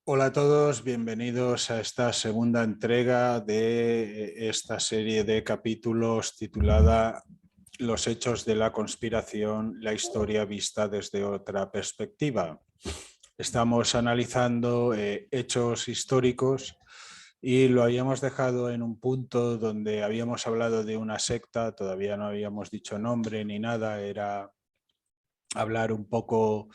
Hola a todos, bienvenidos a esta segunda entrega de esta serie de capítulos titulada Los hechos de la conspiración, la historia vista desde otra perspectiva. Estamos analizando hechos históricos y lo habíamos dejado en un punto donde habíamos hablado de una secta, todavía no habíamos dicho nombre ni nada, era hablar un poco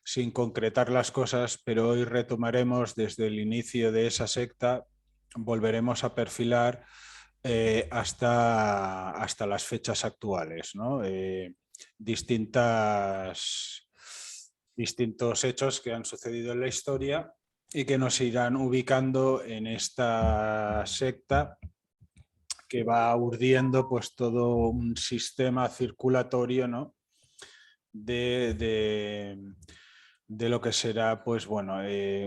sin concretar las cosas, pero hoy retomaremos desde el inicio de esa secta, volveremos a perfilar hasta las fechas actuales, ¿no? Distintos hechos que han sucedido en la historia y que nos irán ubicando en esta secta que va urdiendo pues todo un sistema circulatorio, ¿no? de lo que será pues bueno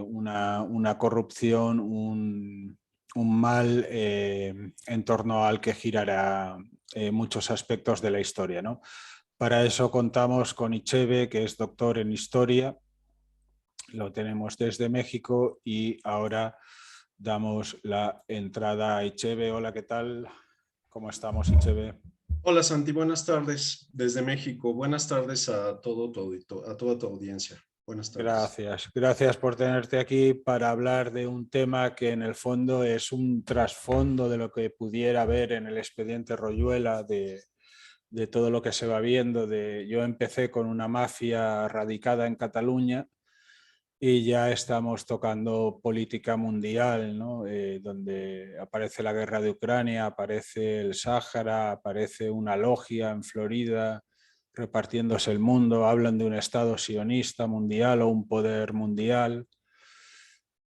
una corrupción, un mal en torno al que girará muchos aspectos de la historia, ¿no? Para eso contamos con Ichebe, que es doctor en historia, lo tenemos desde México y ahora damos la entrada a Ichebe. Hola, ¿qué tal? ¿Cómo estamos, Ichebe? Hola Santi, buenas tardes desde México. Buenas tardes a toda tu audiencia. Buenas tardes. Gracias por tenerte aquí para hablar de un tema que en el fondo es un trasfondo de lo que pudiera haber en el expediente Royuela, de todo lo que se va viendo. Yo empecé con una mafia radicada en Cataluña y ya estamos tocando política mundial, ¿no? Donde aparece la guerra de Ucrania, aparece el Sáhara, aparece una logia en Florida repartiéndose el mundo, hablan de un estado sionista mundial o un poder mundial,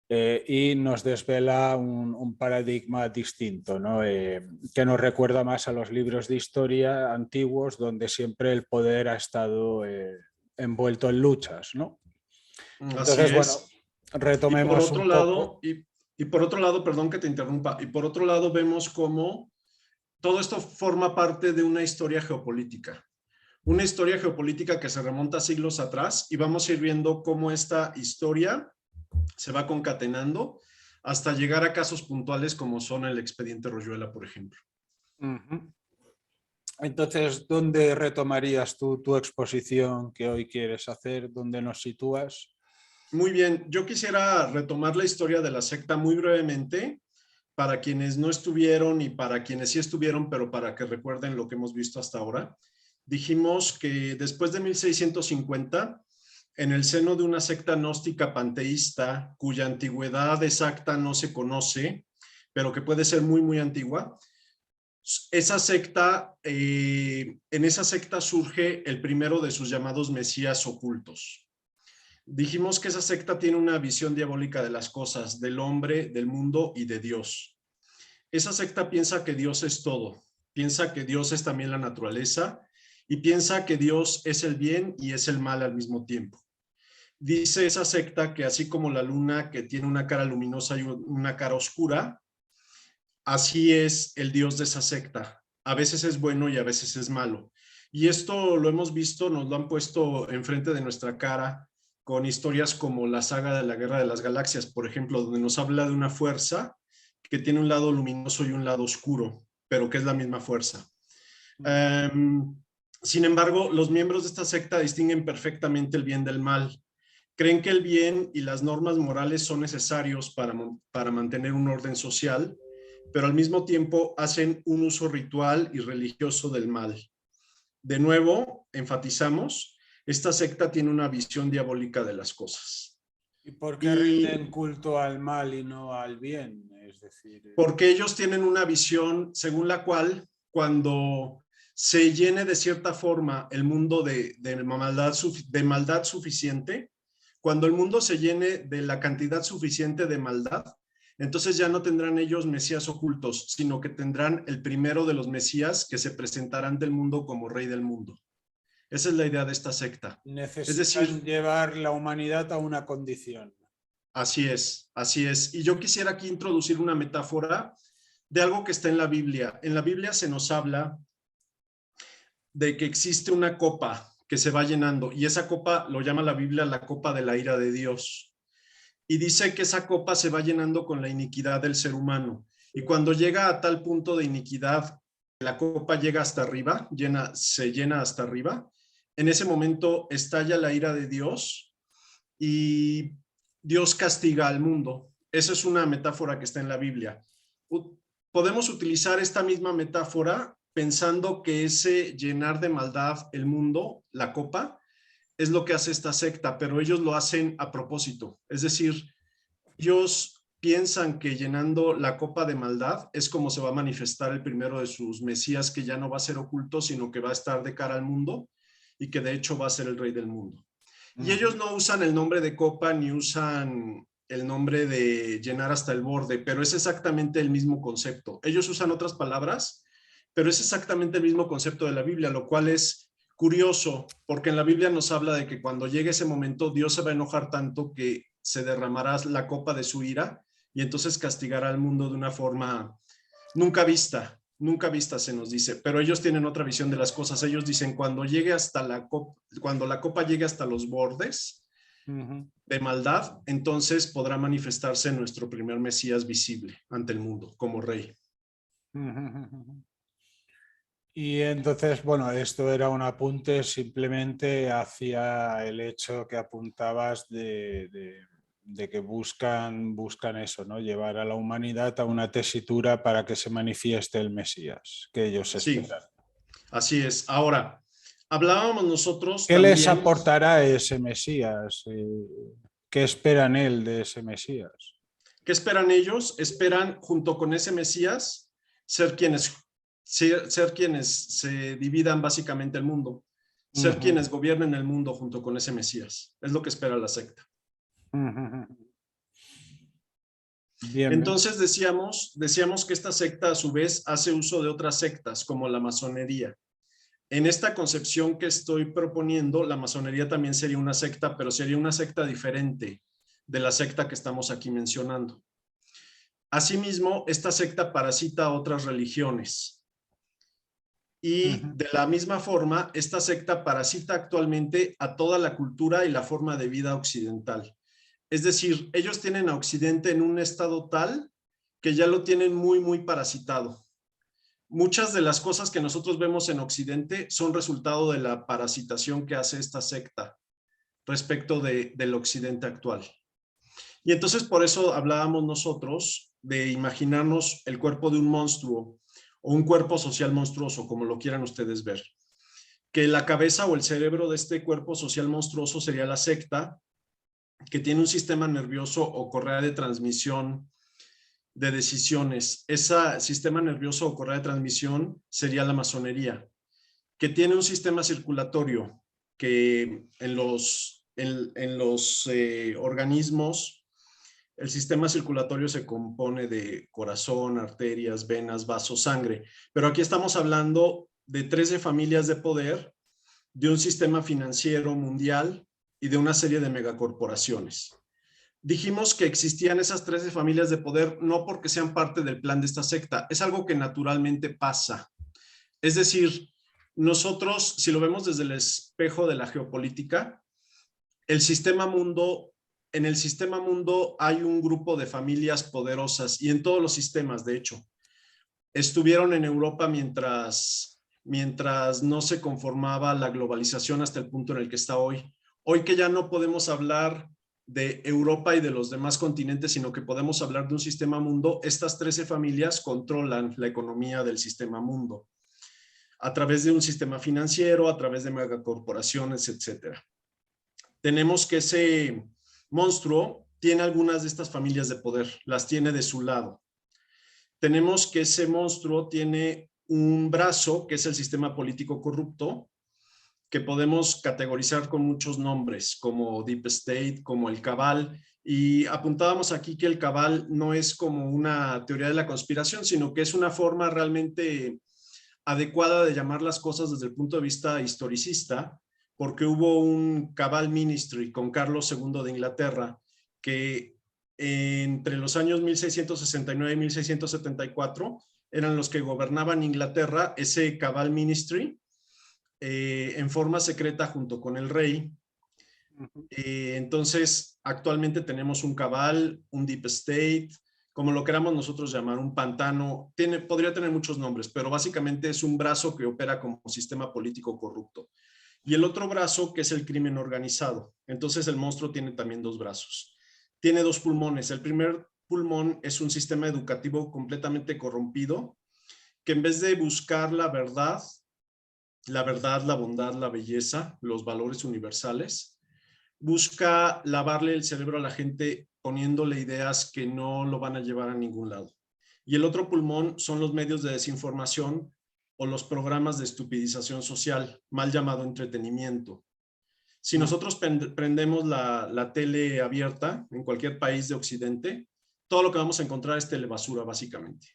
y nos desvela un paradigma distinto, ¿no? Que nos recuerda más a los libros de historia antiguos donde siempre el poder ha estado envuelto en luchas, ¿no? Así Entonces, bueno, es. Y por retomemos otro un poco. lado, y por otro lado, perdón que te interrumpa, y por otro lado vemos cómo todo esto forma parte de una historia geopolítica. Una historia geopolítica que se remonta siglos atrás y vamos a ir viendo cómo esta historia se va concatenando hasta llegar a casos puntuales como son el expediente Royuela, por ejemplo. Entonces, ¿dónde retomarías tú tu exposición que hoy quieres hacer? ¿Dónde nos sitúas? Muy bien, yo quisiera retomar la historia de la secta muy brevemente para quienes no estuvieron y para quienes sí estuvieron, pero para que recuerden lo que hemos visto hasta ahora. Dijimos que después de 1650, en el seno de una secta gnóstica panteísta, cuya antigüedad exacta no se conoce, pero que puede ser muy, muy antigua, esa secta, en esa secta surge el primero de sus llamados mesías ocultos. Dijimos que esa secta tiene una visión diabólica de las cosas, del hombre, del mundo y de Dios. Esa secta piensa que Dios es todo, piensa que Dios es también la naturaleza y piensa que Dios es el bien y es el mal al mismo tiempo. Dice esa secta que así como la luna que tiene una cara luminosa y una cara oscura, así es el Dios de esa secta. A veces es bueno y a veces es malo. Y esto lo hemos visto, nos lo han puesto enfrente de nuestra cara con historias como la saga de la Guerra de las Galaxias, por ejemplo, donde nos habla de una fuerza que tiene un lado luminoso y un lado oscuro, pero que es la misma fuerza. Sin embargo, los miembros de esta secta distinguen perfectamente el bien del mal. Creen que el bien y las normas morales son necesarios para mantener un orden social, pero al mismo tiempo hacen un uso ritual y religioso del mal. De nuevo, enfatizamos, esta secta tiene una visión diabólica de las cosas. ¿Y por qué rinden Y culto al mal y no al bien? Es decir, porque ellos tienen una visión según la cual cuando se llene de cierta forma el mundo de maldad suficiente, cuando el mundo se llene de la cantidad suficiente de maldad, entonces ya no tendrán ellos mesías ocultos, sino que tendrán el primero de los mesías que se presentarán del mundo como rey del mundo. Esa es la idea de esta secta. Es necesitan decir, llevar la humanidad a una condición. así es, así es. Y yo quisiera aquí introducir una metáfora de algo que está en la Biblia. En la Biblia se nos habla de que existe una copa que se va llenando y esa copa lo llama la Biblia la copa de la ira de Dios. y dice que esa copa se va llenando con la iniquidad del ser humano. Y cuando llega a tal punto de iniquidad, la copa llega hasta arriba, se llena hasta arriba. En ese momento estalla la ira de Dios y Dios castiga al mundo. Esa es una metáfora que está en la Biblia. Podemos utilizar esta misma metáfora pensando que ese llenar de maldad el mundo, la copa, es lo que hace esta secta, pero ellos lo hacen a propósito. Es decir, ellos piensan que llenando la copa de maldad es como se va a manifestar el primero de sus mesías, que ya no va a ser oculto, sino que va a estar de cara al mundo y que de hecho va a ser el rey del mundo. Y ellos no usan el nombre de copa ni usan el nombre de llenar hasta el borde, pero es exactamente el mismo concepto. Ellos usan otras palabras, pero es exactamente el mismo concepto de la Biblia, lo cual es curioso, porque en la Biblia nos habla de que cuando llegue ese momento Dios se va a enojar tanto que se derramará la copa de su ira y entonces castigará al mundo de una forma nunca vista se nos dice, pero ellos tienen otra visión de las cosas. Ellos dicen cuando llegue hasta cuando la copa llegue hasta los bordes de maldad, entonces podrá manifestarse nuestro primer Mesías visible ante el mundo como rey. Y entonces, bueno, esto era un apunte simplemente hacia el hecho que apuntabas de que buscan eso, ¿no? Llevar a la humanidad a una tesitura para que se manifieste el Mesías, que ellos esperan. Sí, así es. Ahora, hablábamos nosotros ¿Qué también, les aportará ese Mesías? ¿Qué esperan él de ese Mesías? ¿qué esperan ellos? Esperan, junto con ese Mesías, ser quienes se dividan básicamente el mundo, ser quienes gobiernen el mundo junto con ese Mesías. Es lo que espera la secta. Bien. Entonces decíamos que esta secta a su vez hace uso de otras sectas como la masonería. En esta concepción que estoy proponiendo, la masonería también sería una secta, pero sería una secta diferente de la secta que estamos aquí mencionando. Asimismo, esta secta parasita a otras religiones. Y de la misma forma, esta secta parasita actualmente a toda la cultura y la forma de vida occidental. Es decir, ellos tienen a Occidente en un estado tal que ya lo tienen muy, muy parasitado. Muchas de las cosas que nosotros vemos en Occidente son resultado de la parasitación que hace esta secta respecto del Occidente actual. Y entonces por eso hablábamos nosotros de imaginarnos el cuerpo de un monstruo o un cuerpo social monstruoso, como lo quieran ustedes ver. Que la cabeza o el cerebro de este cuerpo social monstruoso sería la secta, que tiene un sistema nervioso o correa de transmisión de decisiones. Ese sistema nervioso o correa de transmisión sería la masonería, que tiene un sistema circulatorio que en los organismos, el sistema circulatorio se compone de corazón, arterias, venas, vasos, sangre. Pero aquí estamos hablando de 13 familias de poder, de un sistema financiero mundial y de una serie de megacorporaciones. Dijimos que existían esas 13 familias de poder no porque sean parte del plan de esta secta, es algo que naturalmente pasa. Es decir, nosotros, si lo vemos desde el espejo de la geopolítica, en el sistema mundo hay un grupo de familias poderosas y en todos los sistemas, de hecho, estuvieron en Europa mientras no se conformaba la globalización hasta el punto en el que está hoy. Hoy que ya no podemos hablar de Europa y de los demás continentes, sino que podemos hablar de un sistema mundo, estas 13 familias controlan la economía del sistema mundo a través de un sistema financiero, a través de megacorporaciones, etc. Tenemos que ese monstruo tiene algunas de estas familias de poder, las tiene de su lado. Tenemos que ese monstruo tiene un brazo, que es el sistema político corrupto, que podemos categorizar con muchos nombres, como Deep State, como el Cabal, y apuntábamos aquí que el Cabal no es como una teoría de la conspiración, sino que es una forma realmente adecuada de llamar las cosas desde el punto de vista historicista, porque hubo un Cabal Ministry con Carlos II de Inglaterra, que entre los años 1669 y 1674 eran los que gobernaban Inglaterra, ese Cabal Ministry, en forma secreta junto con el rey. Entonces, Actualmente tenemos un cabal, un deep state, como lo queramos nosotros llamar, un pantano. Podría tener muchos nombres, pero básicamente es un brazo que opera como sistema político corrupto. Y el otro brazo, que es el crimen organizado. Entonces el monstruo tiene también dos brazos. Tiene dos pulmones. El primer pulmón es un sistema educativo completamente corrompido, que en vez de buscar la verdad, la bondad, la belleza, los valores universales, busca lavarle el cerebro a la gente poniéndole ideas que no lo van a llevar a ningún lado. Y el otro pulmón son los medios de desinformación o los programas de estupidización social, mal llamado entretenimiento. Si nosotros prendemos la tele abierta en cualquier país de Occidente, todo lo que vamos a encontrar es telebasura, básicamente.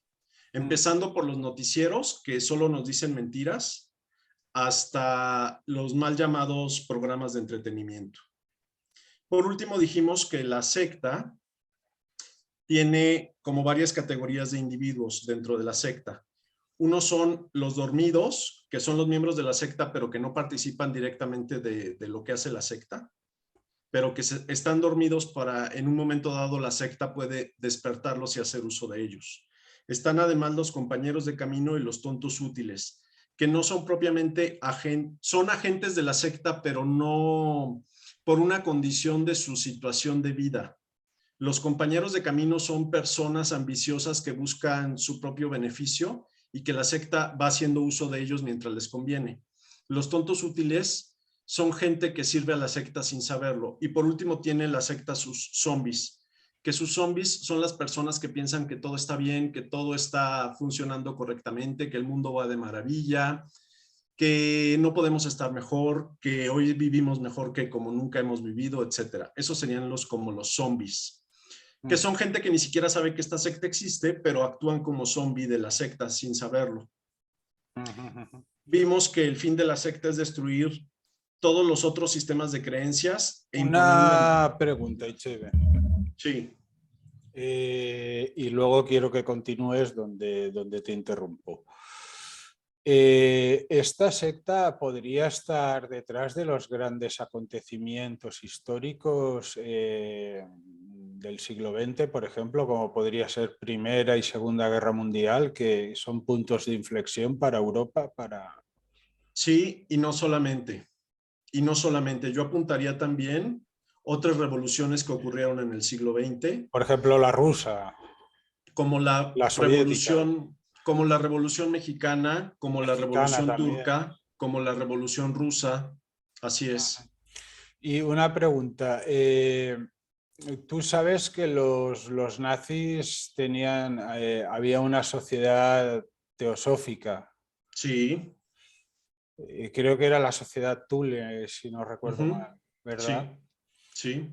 Empezando por los noticieros, que solo nos dicen mentiras, hasta los mal llamados programas de entretenimiento. Por último, dijimos que la secta tiene como varias categorías de individuos dentro de la secta. Unos son los dormidos, que son los miembros de la secta, pero que no participan directamente de lo que hace la secta, pero que están dormidos para, en un momento dado, la secta puede despertarlos y hacer uso de ellos. Están además los compañeros de camino y los tontos útiles, que no son propiamente son agentes de la secta, pero no por una condición de su situación de vida. Los compañeros de camino son personas ambiciosas que buscan su propio beneficio y que la secta va haciendo uso de ellos mientras les conviene. Los tontos útiles son gente que sirve a la secta sin saberlo. Y por último tiene la secta sus zombies, que sus zombies son las personas que piensan que todo está bien, que todo está funcionando correctamente, que el mundo va de maravilla, que no podemos estar mejor, que hoy vivimos mejor que como nunca hemos vivido, etc. Esos serían como los zombies, que son gente que ni siquiera sabe que esta secta existe, pero actúan como zombie de la secta sin saberlo. Vimos que el fin de la secta es destruir todos los otros sistemas de creencias. Una pregunta, Ichebe. Sí. Y luego quiero que continúes donde te interrumpo. ¿Esta secta podría estar detrás de los grandes acontecimientos históricos del siglo XX, por ejemplo, como podría ser Primera y Segunda Guerra Mundial, que son puntos de inflexión para Europa? Sí, y no solamente. Y no solamente. Yo apuntaría también otras revoluciones que ocurrieron en el siglo XX. Por ejemplo, la rusa. Como la revolución, como la Revolución Mexicana, como la Revolución Turca, como la Revolución Rusa. Así es. Y una pregunta. Tú sabes que los nazis tenían, había una sociedad teosófica. Sí. Creo que era la sociedad Thule, si no recuerdo mal, ¿verdad? Sí,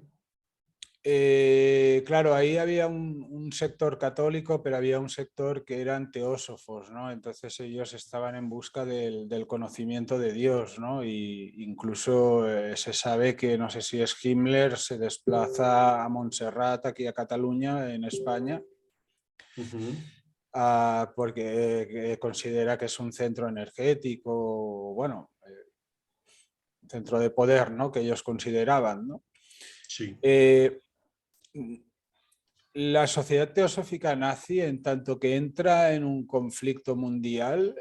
sí. Claro, ahí había un sector católico, pero había un sector que eran teósofos, ¿no? Entonces ellos estaban en busca del conocimiento de Dios, ¿no? Y incluso se sabe que, no sé si es Himmler, se desplaza a Montserrat, aquí a Cataluña, en España, porque considera que es un centro energético, bueno, centro de poder, ¿no? Que ellos consideraban, ¿no? Sí. La sociedad teosófica nazi, en tanto que entra en un conflicto mundial,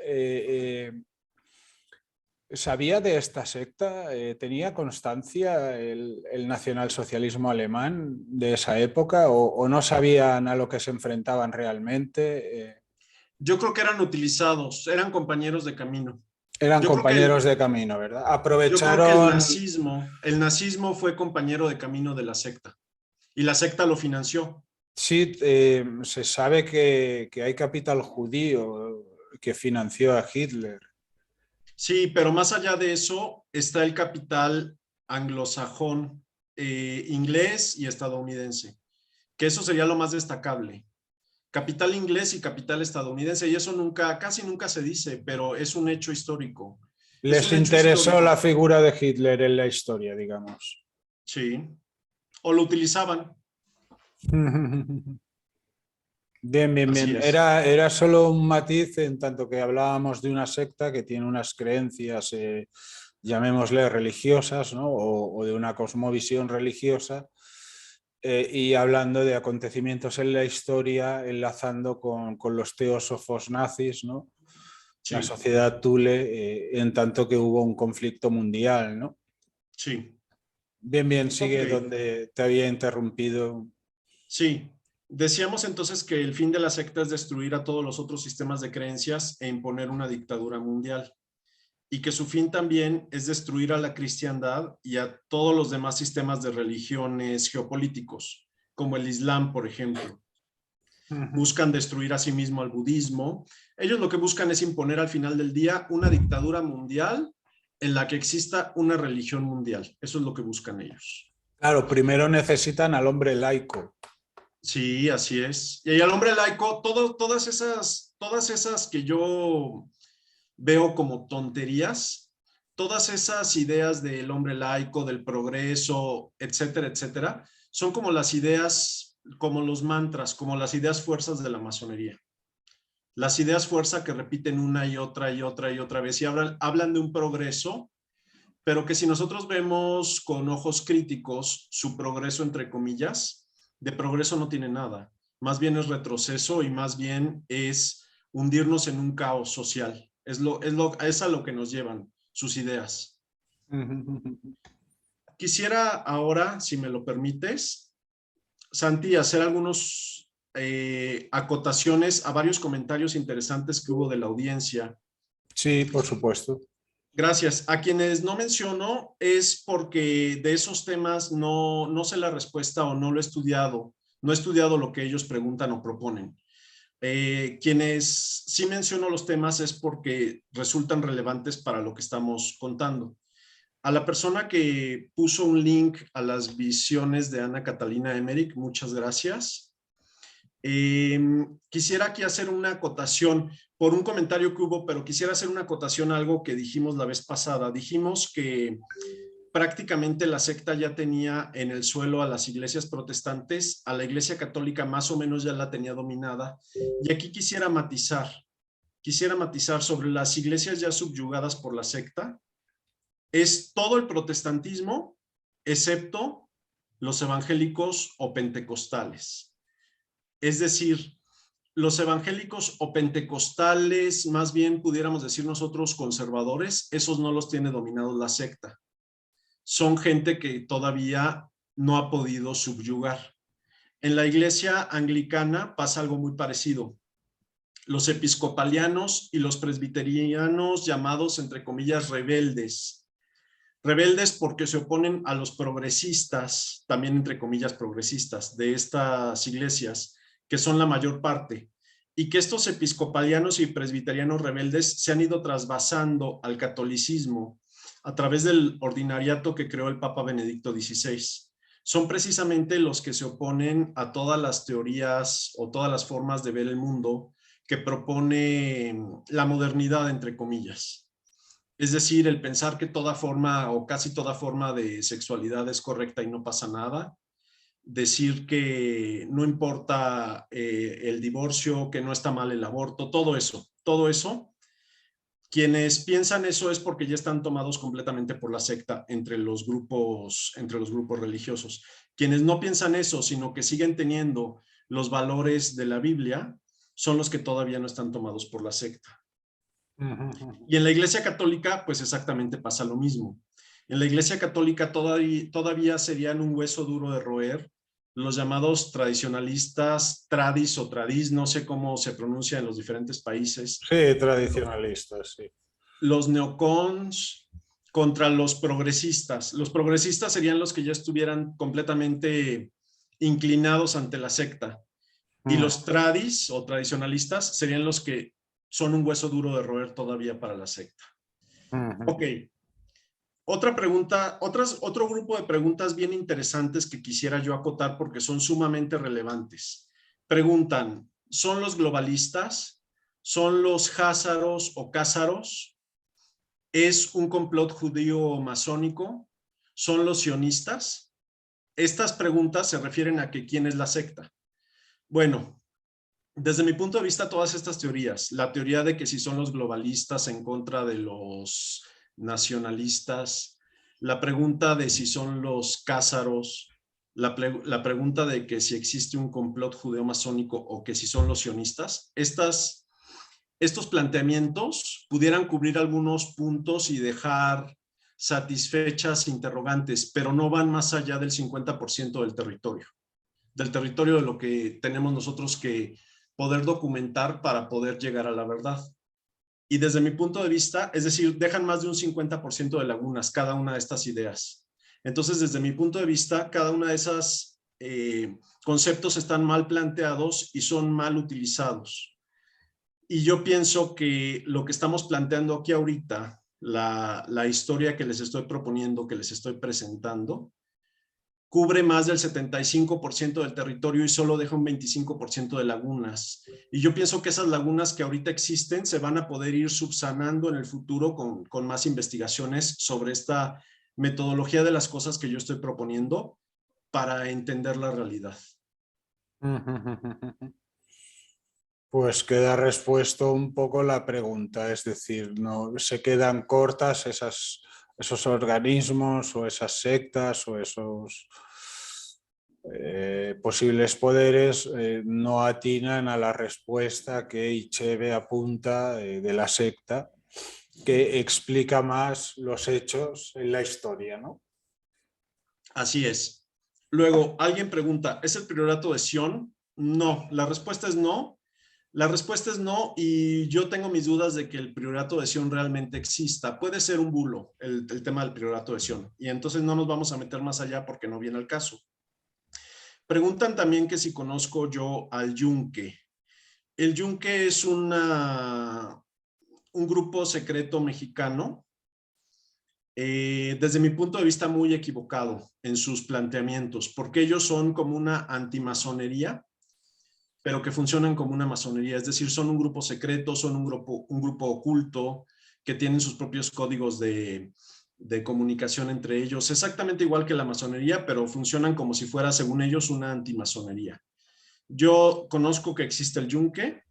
¿sabía de esta secta? ¿Tenía constancia el nacionalsocialismo alemán de esa época o no sabían a lo que se enfrentaban realmente? Yo creo que eran utilizados, eran compañeros de camino. Eran compañeros de camino, ¿verdad? Aprovecharon... Yo creo que el nazismo fue compañero de camino de la secta y la secta lo financió. Sí, se sabe que hay capital judío que financió a Hitler. Sí, pero más allá de eso está el capital anglosajón, inglés y estadounidense, que eso sería lo más destacable. Capital inglés y capital estadounidense, y eso casi nunca se dice, pero es un hecho histórico. Les interesó la figura de Hitler en la historia, digamos. Sí, o lo utilizaban. Bien, bien, bien. Era solo un matiz en tanto que hablábamos de una secta que tiene unas creencias, llamémosle religiosas, ¿no? O de una cosmovisión religiosa, y hablando de acontecimientos en la historia, enlazando con los teósofos nazis, ¿no? La Sí, sociedad Thule, en tanto que hubo un conflicto mundial, ¿no? sí. Bien, bien, Ok, sigue donde te había interrumpido. sí. Decíamos entonces que el fin de la secta es destruir a todos los otros sistemas de creencias e imponer una dictadura mundial. Y que su fin también es destruir a la cristiandad y a todos los demás sistemas de religiones geopolíticos, como el Islam, por ejemplo. Buscan destruir a sí mismo al budismo. Ellos lo que buscan es imponer al final del día una dictadura mundial en la que exista una religión mundial. Eso es lo que buscan ellos. Claro, primero necesitan al hombre laico. Sí, así es. Y al hombre laico, todas esas que yo veo como tonterías, todas esas ideas del hombre laico, del progreso, etcétera, etcétera, son como las ideas, como los mantras, como las ideas fuerzas de la masonería. Las ideas fuerza que repiten una y otra y otra y otra vez y hablan de un progreso, pero que si nosotros vemos con ojos críticos su progreso, entre comillas, de progreso no tiene nada. Más bien es retroceso y más bien es hundirnos en un caos social. Es a lo que nos llevan sus ideas. Quisiera ahora, si me lo permites, Santi, hacer algunos acotaciones a varios comentarios interesantes que hubo de la audiencia. Sí, por supuesto. Gracias. A quienes no menciono es porque de esos temas no sé la respuesta o no lo he estudiado. No he estudiado lo que ellos preguntan o proponen. Quienes sí menciono los temas es porque resultan relevantes para lo que estamos contando. A la persona que puso un link a las visiones de Ana Catalina Emmerich, muchas gracias. Quisiera aquí hacer una acotación por un comentario que hubo, pero quisiera hacer una acotación a algo que dijimos la vez pasada. Dijimos que prácticamente la secta ya tenía en el suelo a las iglesias protestantes, a la iglesia católica más o menos ya la tenía dominada. Y aquí quisiera matizar sobre las iglesias ya subyugadas por la secta. Es todo el protestantismo, excepto los evangélicos o pentecostales. Es decir, los evangélicos o pentecostales, más bien pudiéramos decir nosotros conservadores, esos no los tiene dominados la secta. Son gente que todavía no ha podido subyugar. En la iglesia anglicana pasa algo muy parecido. Los episcopalianos y los presbiterianos, llamados entre comillas rebeldes. Rebeldes porque se oponen a los progresistas, también entre comillas progresistas, de estas iglesias, que son la mayor parte, y que estos episcopalianos y presbiterianos rebeldes se han ido trasvasando al catolicismo a través del ordinariato que creó el Papa Benedicto XVI. Son precisamente los que se oponen a todas las teorías o todas las formas de ver el mundo que propone la modernidad, entre comillas. Es decir, el pensar que toda forma o casi toda forma de sexualidad es correcta y no pasa nada. Decir que no importa el divorcio, que no está mal el aborto, todo eso. Quienes piensan eso es porque ya están tomados completamente por la secta entre los grupos religiosos. Quienes no piensan eso, sino que siguen teniendo los valores de la Biblia, son los que todavía no están tomados por la secta. Y en la Iglesia Católica, pues exactamente pasa lo mismo. En la Iglesia Católica todavía serían un hueso duro de roer los llamados tradicionalistas, tradis o tradis, no sé cómo se pronuncia en los diferentes países. Sí, tradicionalistas, sí. Los neocons contra los progresistas. Los progresistas serían los que ya estuvieran completamente inclinados ante la secta. Y los tradis o tradicionalistas serían los que son un hueso duro de roer todavía para la secta. Ok. Otra pregunta, otro grupo de preguntas bien interesantes que quisiera yo acotar porque son sumamente relevantes. Preguntan, ¿son los globalistas? ¿Son los házaros o cázaros? ¿Es un complot judío masónico? ¿Son los sionistas? Estas preguntas se refieren a que quién es la secta. Bueno, desde mi punto de vista, todas estas teorías, la teoría de que si son los globalistas en contra de los nacionalistas, la pregunta de si son los cázaros, la pregunta de que si existe un complot judeo-masónico o que si son los sionistas, estos planteamientos pudieran cubrir algunos puntos y dejar satisfechas interrogantes, pero no van más allá del 50% del territorio de lo que tenemos nosotros que poder documentar para poder llegar a la verdad. Y desde mi punto de vista, es decir, dejan más de un 50% de lagunas cada una de estas ideas. Entonces, desde mi punto de vista, cada una de esas conceptos están mal planteados y son mal utilizados. Y yo pienso que lo que estamos planteando aquí ahorita, la historia que les estoy proponiendo, que les estoy presentando, cubre más del 75% del territorio y solo deja un 25% de lagunas. Y yo pienso que esas lagunas que ahorita existen se van a poder ir subsanando en el futuro con más investigaciones sobre esta metodología de las cosas que yo estoy proponiendo para entender la realidad. Pues queda respuesto un poco la pregunta, es decir, no se quedan cortas esos organismos o esas sectas o esos posibles poderes no atinan a la respuesta que Ichebe apunta de la secta, que explica más los hechos en la historia, ¿no? Así es. Luego, alguien pregunta, ¿es el priorato de Sion? No, la respuesta es no. La respuesta es no, y yo tengo mis dudas de que el priorato de Sion realmente exista. Puede ser un bulo el tema del priorato de Sion, y entonces no nos vamos a meter más allá porque no viene al caso. Preguntan también que si conozco yo al Yunque. El Yunque es un grupo secreto mexicano, desde mi punto de vista muy equivocado en sus planteamientos, porque ellos son como una antimasonería, pero que funcionan como una masonería, es decir, son un grupo secreto, son un grupo oculto, que tienen sus propios códigos de comunicación entre ellos, exactamente igual que la masonería, pero funcionan como si fuera, según ellos, una antimasonería. Yo conozco que existe el Yunque,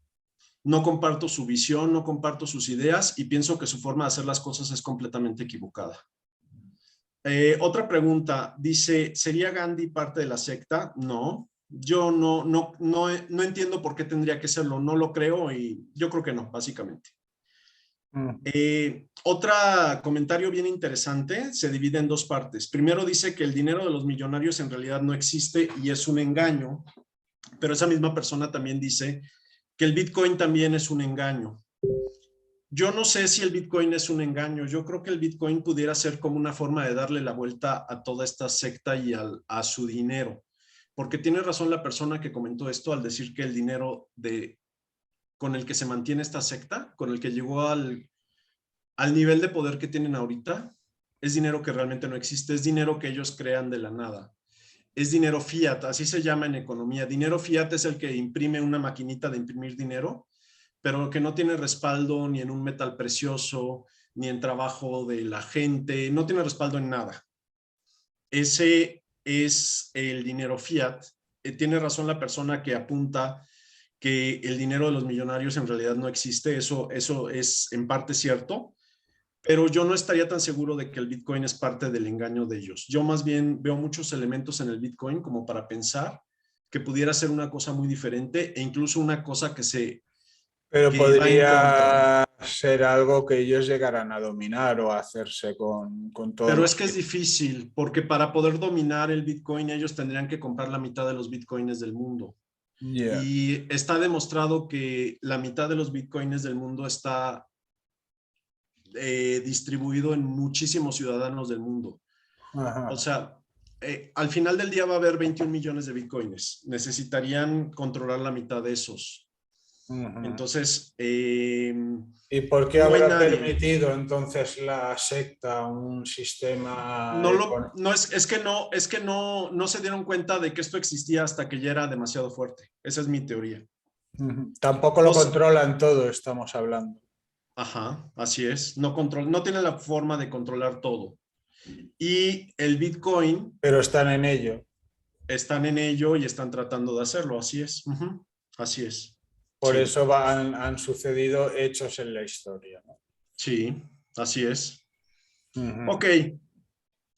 no comparto su visión, no comparto sus ideas y pienso que su forma de hacer las cosas es completamente equivocada. Otra pregunta, dice, ¿sería Gandhi parte de la secta? No, yo no entiendo por qué tendría que serlo, no lo creo y yo creo que no, básicamente. Otro comentario bien interesante se divide en dos partes. Primero dice que el dinero de los millonarios en realidad no existe y es un engaño, pero esa misma persona también dice que el Bitcoin también es un engaño. Yo no sé si el Bitcoin es un engaño. Yo creo que el Bitcoin pudiera ser como una forma de darle la vuelta a toda esta secta y a su dinero. Porque tiene razón la persona que comentó esto al decir que el dinero con el que se mantiene esta secta, con el que llegó al nivel de poder que tienen ahorita, es dinero que realmente no existe. Es dinero que ellos crean de la nada. Es dinero fiat, así se llama en economía. Dinero fiat es el que imprime una maquinita de imprimir dinero, pero que no tiene respaldo ni en un metal precioso, ni en trabajo de la gente, no tiene respaldo en nada. Ese es el dinero fiat. Tiene razón la persona que apunta que el dinero de los millonarios en realidad no existe, eso es en parte cierto, pero yo no estaría tan seguro de que el Bitcoin es parte del engaño de ellos. Yo más bien veo muchos elementos en el Bitcoin como para pensar que pudiera ser una cosa muy diferente e incluso una cosa Pero que va en contra. podría ser algo que ellos llegaran a dominar o a hacerse con todos Pero es los... que es difícil, porque para poder dominar el Bitcoin ellos tendrían que comprar la mitad de los Bitcoins del mundo. Yeah. Y está demostrado que la mitad de los Bitcoins del mundo está distribuido en muchísimos ciudadanos del mundo. O Ajá. sea, al final del día va a haber 21 millones de Bitcoins. Necesitarían controlar la mitad de esos. Ajá. Entonces, ¿Y por qué no hay habrá nadie. permitido entonces la secta un sistema Es que no se dieron cuenta de que esto existía hasta que ya era demasiado fuerte. Esa es mi teoría. Tampoco lo controlan todo, estamos hablando. Ajá, así es. No tiene la forma de controlar todo. Y el Bitcoin Pero están en ello. están en ello y están tratando de hacerlo. Así es. Así es. Por Sí, eso han sucedido hechos en la historia, ¿no? sí, así es. Ok,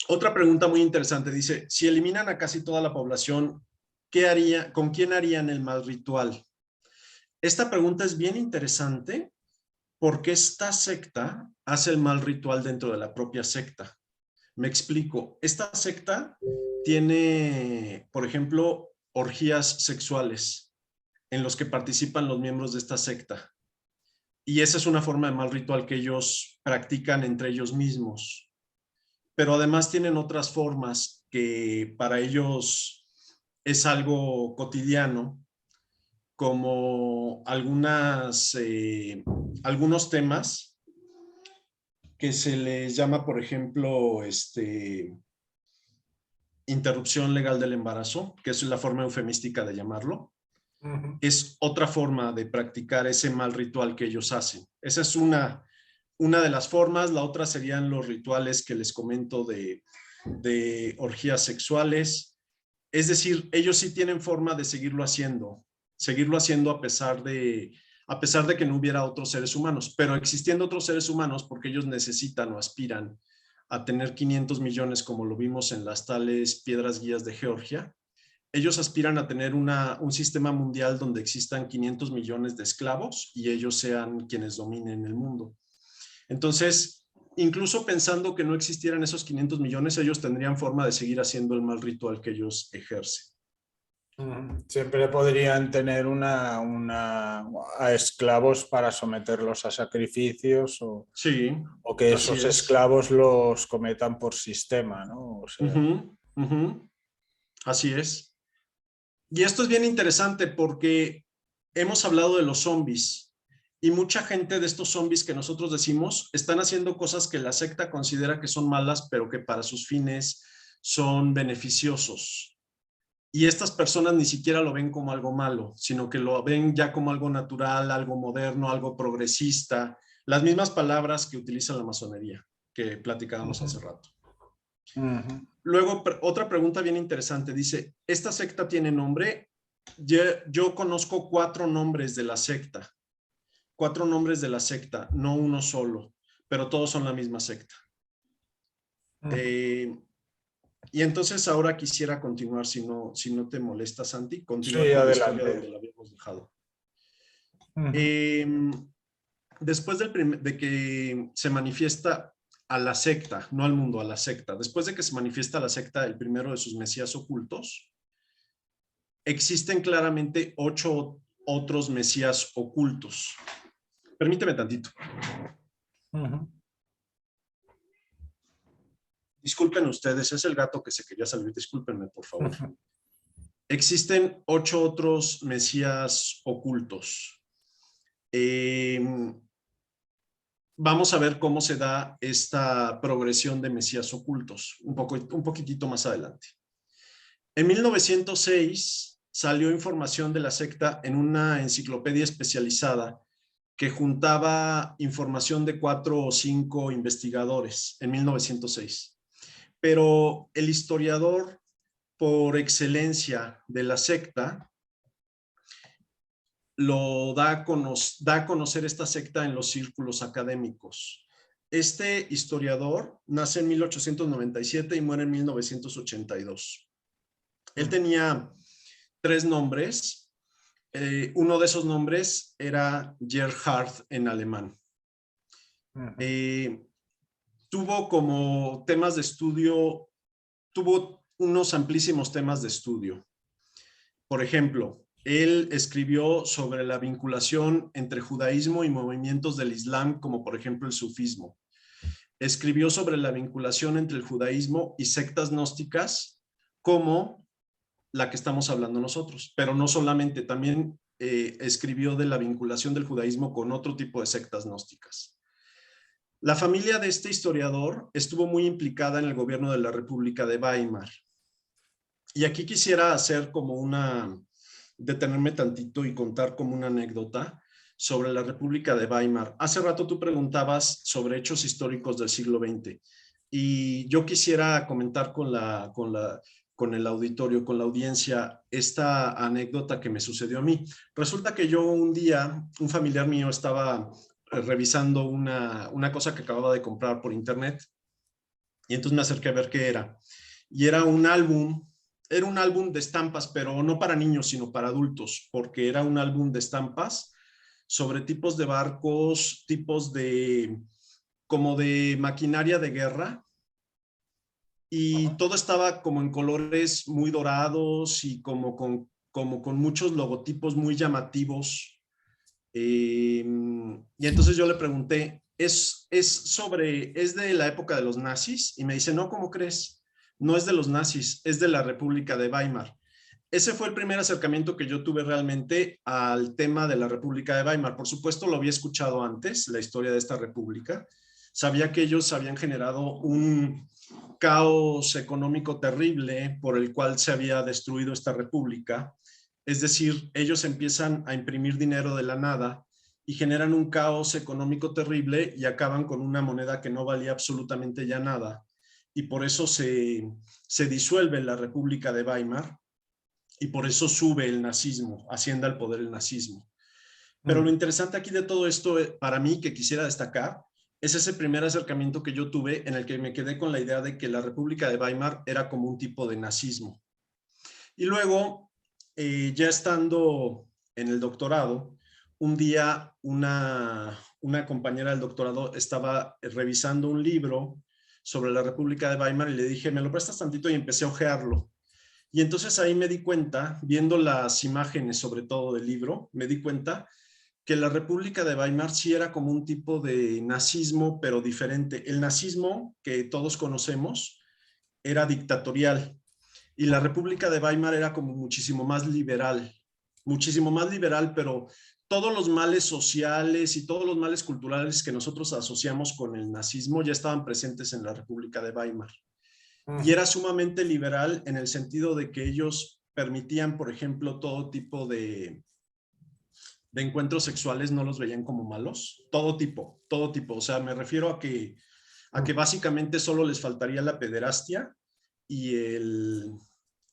Otra pregunta muy interesante dice, si eliminan a casi toda la población, ¿con quién harían el mal ritual? Esta pregunta es bien interesante porque esta secta hace el mal ritual dentro de la propia secta. Me explico. Esta secta tiene, por ejemplo, orgías sexuales en los que participan los miembros de esta secta. Y esa es una forma de mal ritual que ellos practican entre ellos mismos. Pero además tienen otras formas que para ellos es algo cotidiano, como algunos temas que se les llama, por ejemplo, interrupción legal del embarazo, que es la forma eufemística de llamarlo. Es otra forma de practicar ese mal ritual que ellos hacen. Esa es una de las formas. La otra serían los rituales que les comento de orgías sexuales. Es decir, ellos sí tienen forma de seguirlo haciendo a pesar de que no hubiera otros seres humanos, pero existiendo otros seres humanos porque ellos necesitan o aspiran a tener 500 millones como lo vimos en las tales piedras guías de Georgia. Ellos aspiran a tener un sistema mundial donde existan 500 millones de esclavos y ellos sean quienes dominen el mundo. Entonces, incluso pensando que no existieran esos 500 millones, ellos tendrían forma de seguir haciendo el mal ritual que ellos ejercen. Siempre podrían tener a esclavos para someterlos a sacrificios Sí, o que así esos es. esclavos los cometan por sistema, ¿no? O sea, Así es. Y esto es bien interesante porque hemos hablado de los zombies y mucha gente de estos zombies que nosotros decimos están haciendo cosas que la secta considera que son malas, pero que para sus fines son beneficiosos. Y estas personas ni siquiera lo ven como algo malo, sino que lo ven ya como algo natural, algo moderno, algo progresista. Las mismas palabras que utiliza la masonería, que platicábamos hace rato. Luego, otra pregunta bien interesante. Dice, ¿esta secta tiene nombre? Yo conozco 4 nombres de la secta. 4 nombres de la secta, no uno solo, pero todos son la misma secta. Y entonces ahora quisiera continuar, si no te molesta, Santi, continuar con la historia donde la habíamos dejado. Después de que se manifiesta a la secta, no al mundo, a la secta, después de que se manifiesta a la secta el primero de sus mesías ocultos, existen claramente 8 otros mesías ocultos. Permíteme tantito. Disculpen ustedes, es el gato que se quería salir, discúlpenme, por favor. Existen 8 otros mesías ocultos. Vamos a ver cómo se da esta progresión de mesías ocultos, un poquitito más adelante. En 1906 salió información de la secta en una enciclopedia especializada que juntaba información de 4 o 5 investigadores en 1906. Pero el historiador por excelencia de la secta da a conocer esta secta en los círculos académicos. Este historiador nace en 1897 y muere en 1982. Él tenía 3 nombres. Uno de esos nombres era Gerhard en alemán. Tuvo como temas de estudio, tuvo unos amplísimos temas de estudio. Por ejemplo, él escribió sobre la vinculación entre judaísmo y movimientos del Islam, como por ejemplo el sufismo. Escribió sobre la vinculación entre el judaísmo y sectas gnósticas, como la que estamos hablando nosotros. Pero no solamente, también escribió de la vinculación del judaísmo con otro tipo de sectas gnósticas. La familia de este historiador estuvo muy implicada en el gobierno de la República de Weimar. Y aquí quisiera hacer detenerme tantito y contar como una anécdota sobre la República de Weimar. Hace rato tú preguntabas sobre hechos históricos del siglo XX y yo quisiera comentar con el auditorio, con la audiencia, esta anécdota que me sucedió a mí. Resulta que yo un día, un familiar mío estaba revisando una cosa que acababa de comprar por internet Y entonces me acerqué a ver qué era. Y era un álbum de estampas, pero no para niños, sino para adultos, porque era un álbum de estampas sobre tipos de barcos, tipos de, como de maquinaria de guerra, y todo estaba como en colores muy dorados y como con muchos logotipos muy llamativos. Y entonces yo le pregunté, ¿es de la época de los nazis? Y me dice, no, ¿cómo crees? No es de los nazis, es de la República de Weimar. Ese fue el primer acercamiento que yo tuve realmente al tema de la República de Weimar. Por supuesto, lo había escuchado antes, la historia de esta república. Sabía que ellos habían generado un caos económico terrible por el cual se había destruido esta república. Es decir, ellos empiezan a imprimir dinero de la nada y generan un caos económico terrible y acaban con una moneda que no valía absolutamente ya nada. Y por eso se disuelve la República de Weimar y por eso sube el nazismo, asciende al poder el nazismo. Pero lo interesante aquí de todo esto, para mí, que quisiera destacar, es ese primer acercamiento que yo tuve en el que me quedé con la idea de que la República de Weimar era como un tipo de nazismo. Y luego, ya estando en el doctorado, un día una compañera del doctorado estaba revisando un libro sobre la República de Weimar y le dije, ¿me lo prestas tantito? Y empecé a hojearlo. Y entonces ahí me di cuenta, viendo las imágenes sobre todo del libro, me di cuenta que la República de Weimar sí era como un tipo de nazismo, pero diferente. El nazismo que todos conocemos era dictatorial y la República de Weimar era como muchísimo más liberal, pero todos los males sociales y todos los males culturales que nosotros asociamos con el nazismo ya estaban presentes en la República de Weimar. Y era sumamente liberal en el sentido de que ellos permitían, por ejemplo, todo tipo de encuentros sexuales, no los veían como malos, todo tipo, o sea, me refiero a que básicamente solo les faltaría la pederastia y el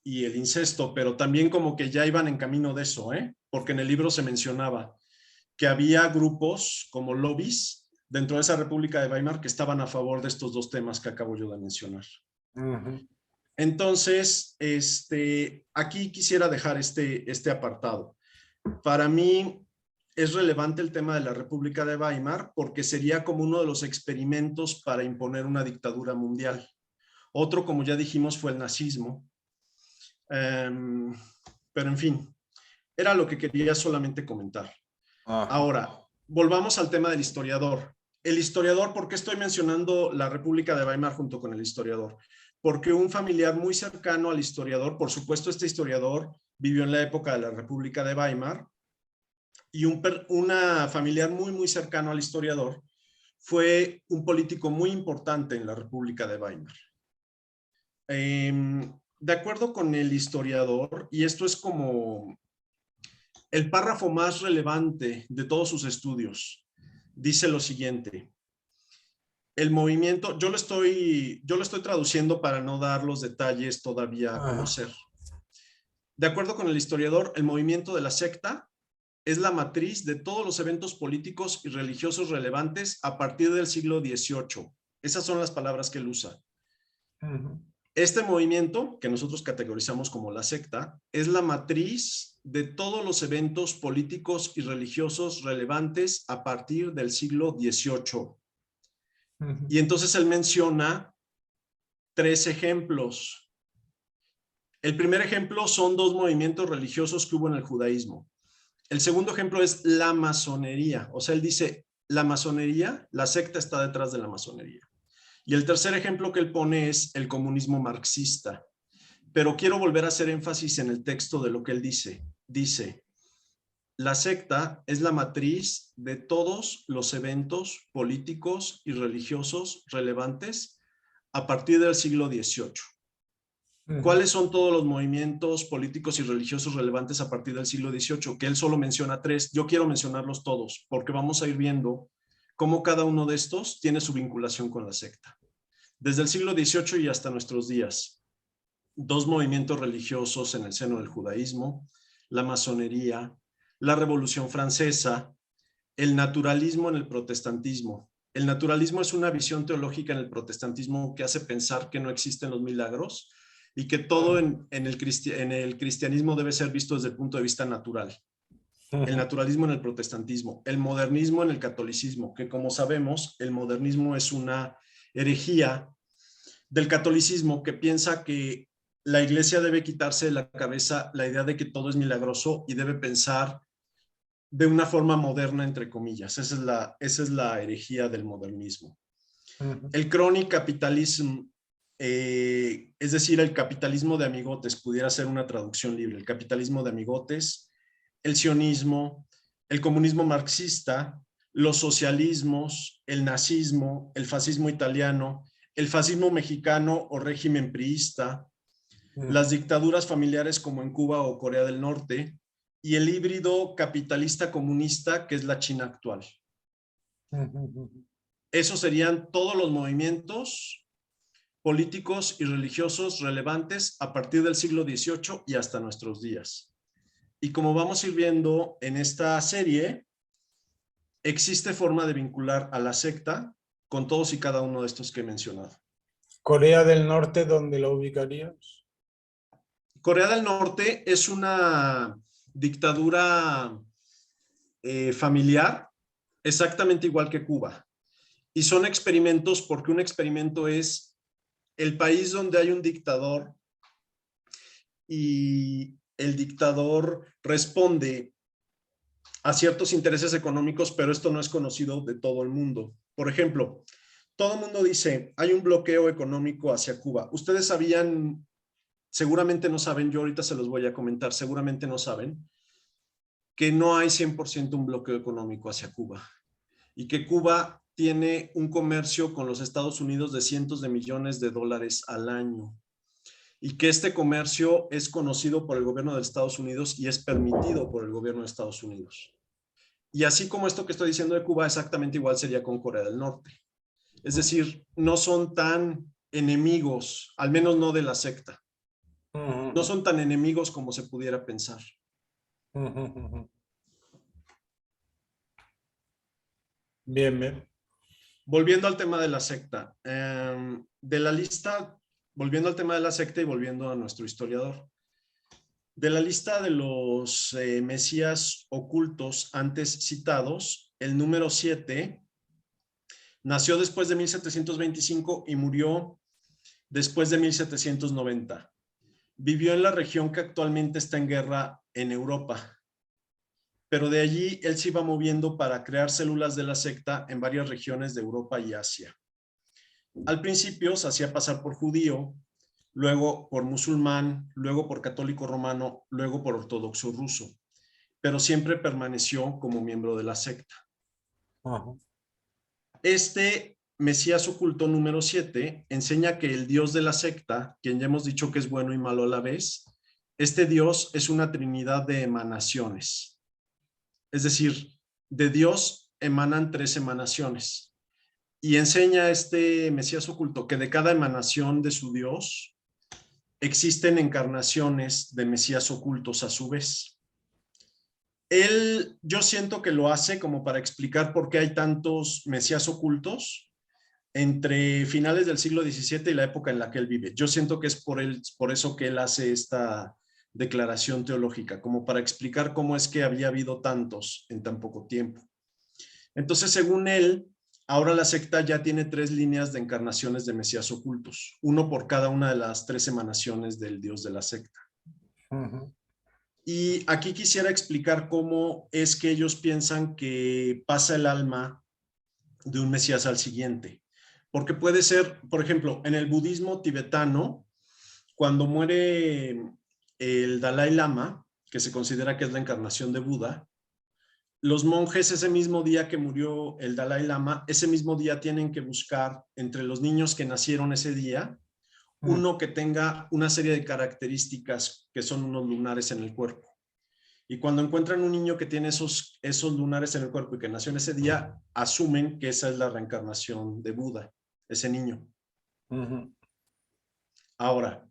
incesto, pero también como que ya iban en camino de eso, porque en el libro se mencionaba que había grupos como lobbies dentro de esa República de Weimar que estaban a favor de estos dos temas que acabo yo de mencionar. Entonces, aquí quisiera dejar este apartado. Para mí es relevante el tema de la República de Weimar porque sería como uno de los experimentos para imponer una dictadura mundial. Otro, como ya dijimos, fue el nazismo. Pero en fin, era lo que quería solamente comentar. Ahora, volvamos al tema del historiador. El historiador, ¿por qué estoy mencionando la República de Weimar junto con el historiador? Porque un familiar muy cercano al historiador, por supuesto este historiador vivió en la época de la República de Weimar, y una familiar muy, muy cercano al historiador fue un político muy importante en la República de Weimar. De acuerdo con el historiador, y esto es como el párrafo más relevante de todos sus estudios, dice lo siguiente: el movimiento, yo lo estoy traduciendo para no dar los detalles todavía a conocer. De acuerdo con el historiador, el movimiento de la secta es la matriz de todos los eventos políticos y religiosos relevantes a partir del siglo XVIII. Esas son las palabras que él usa. Este movimiento, que nosotros categorizamos como la secta, es la matriz de todos los eventos políticos y religiosos relevantes a partir del siglo XVIII. Y entonces él menciona 3 ejemplos. El primer ejemplo son 2 movimientos religiosos que hubo en el judaísmo. El segundo ejemplo es la masonería. O sea, él dice, la masonería, la secta está detrás de la masonería. Y el tercer ejemplo que él pone es el comunismo marxista. Pero quiero volver a hacer énfasis en el texto de lo que él dice. Dice, la secta es la matriz de todos los eventos políticos y religiosos relevantes a partir del siglo XVIII. ¿Cuáles son todos los movimientos políticos y religiosos relevantes a partir del siglo XVIII? Que él solo menciona 3. Yo quiero mencionarlos todos, porque vamos a ir viendo cómo cada uno de estos tiene su vinculación con la secta. Desde el siglo XVIII y hasta nuestros días, 2 movimientos religiosos en el seno del judaísmo, la masonería, la Revolución Francesa, el naturalismo en el protestantismo. El naturalismo es una visión teológica en el protestantismo que hace pensar que no existen los milagros y que todo en el cristianismo debe ser visto desde el punto de vista natural. El naturalismo en el protestantismo, el modernismo en el catolicismo, que como sabemos, el modernismo es una herejía del catolicismo que piensa que la iglesia debe quitarse de la cabeza la idea de que todo es milagroso y debe pensar de una forma moderna, entre comillas. Esa es la herejía del modernismo. El crony capitalismo, es decir, el capitalismo de amigotes, pudiera ser una traducción libre, el capitalismo de amigotes, el sionismo, el comunismo marxista, los socialismos, el nazismo, el fascismo italiano, el fascismo mexicano o régimen priista, las dictaduras familiares como en Cuba o Corea del Norte, y el híbrido capitalista comunista que es la China actual. Esos serían todos los movimientos políticos y religiosos relevantes a partir del siglo XVIII y hasta nuestros días. Y como vamos a ir viendo en esta serie, existe forma de vincular a la secta con todos y cada uno de estos que he mencionado. Corea del Norte, ¿dónde lo ubicarías? Corea del Norte es una dictadura familiar, exactamente igual que Cuba. Y son experimentos porque un experimento es el país donde hay un dictador y el dictador responde a ciertos intereses económicos, pero esto no es conocido de todo el mundo. Por ejemplo, todo el mundo dice, hay un bloqueo económico hacia Cuba. Ustedes sabían, seguramente no saben, yo ahorita se los voy a comentar, seguramente no saben, que no hay 100% un bloqueo económico hacia Cuba y que Cuba tiene un comercio con los Estados Unidos de cientos de millones de dólares al año y que este comercio es conocido por el gobierno de Estados Unidos y es permitido por el gobierno de Estados Unidos. Y así como esto que estoy diciendo de Cuba, exactamente igual sería con Corea del Norte. Es decir, no son tan enemigos, al menos no de la secta. No son tan enemigos como se pudiera pensar. Bien, bien. Volviendo al tema de la secta, de la lista, volviendo al tema de la secta y volviendo a nuestro historiador, de la lista de los mesías ocultos antes citados, el número 7 nació después de 1725 y murió después de 1790. Vivió en la región que actualmente está en guerra en Europa, pero de allí él se iba moviendo para crear células de la secta en varias regiones de Europa y Asia. Al principio se hacía pasar por judío, luego por musulmán, luego por católico romano, luego por ortodoxo ruso, pero siempre permaneció como miembro de la secta. Este Mesías oculto número 7 enseña que el Dios de la secta, quien ya hemos dicho que es bueno y malo a la vez, este Dios es una trinidad de emanaciones. Es decir, de Dios emanan 3 emanaciones. Y enseña este Mesías oculto que de cada emanación de su Dios existen encarnaciones de Mesías ocultos a su vez. Él, yo siento que lo hace como para explicar por qué hay tantos Mesías ocultos entre finales del siglo XVII y la época en la que él vive. Yo siento que es por eso que él hace esta declaración teológica, como para explicar cómo es que había habido tantos en tan poco tiempo. Entonces, según él, ahora la secta ya tiene 3 líneas de encarnaciones de Mesías ocultos, uno por cada una de las 3 emanaciones del Dios de la secta. Y aquí quisiera explicar cómo es que ellos piensan que pasa el alma de un Mesías al siguiente. Porque puede ser, por ejemplo, en el budismo tibetano, cuando muere el Dalai Lama, que se considera que es la encarnación de Buda, los monjes ese mismo día que murió el Dalai Lama, ese mismo día tienen que buscar entre los niños que nacieron ese día, uno que tenga una serie de características que son unos lunares en el cuerpo. Y cuando encuentran un niño que tiene esos lunares en el cuerpo y que nació en ese día, asumen que esa es la reencarnación de Buda, ese niño. Ahora,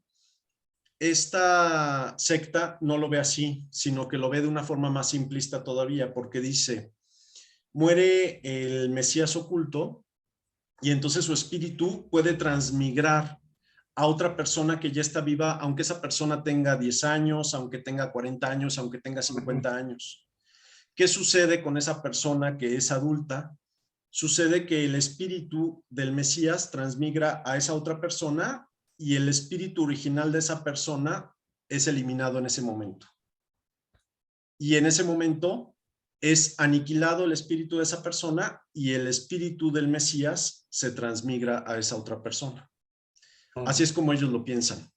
esta secta no lo ve así, sino que lo ve de una forma más simplista todavía, porque dice, muere el Mesías oculto y entonces su espíritu puede transmigrar a otra persona que ya está viva, aunque esa persona tenga 10 años, aunque tenga 40 años, aunque tenga 50 años. ¿Qué sucede con esa persona que es adulta? Sucede que el espíritu del Mesías transmigra a esa otra persona y el espíritu original de esa persona es eliminado en ese momento. Y en ese momento es aniquilado el espíritu de esa persona y el espíritu del Mesías se transmigra a esa otra persona. Así es como ellos lo piensan.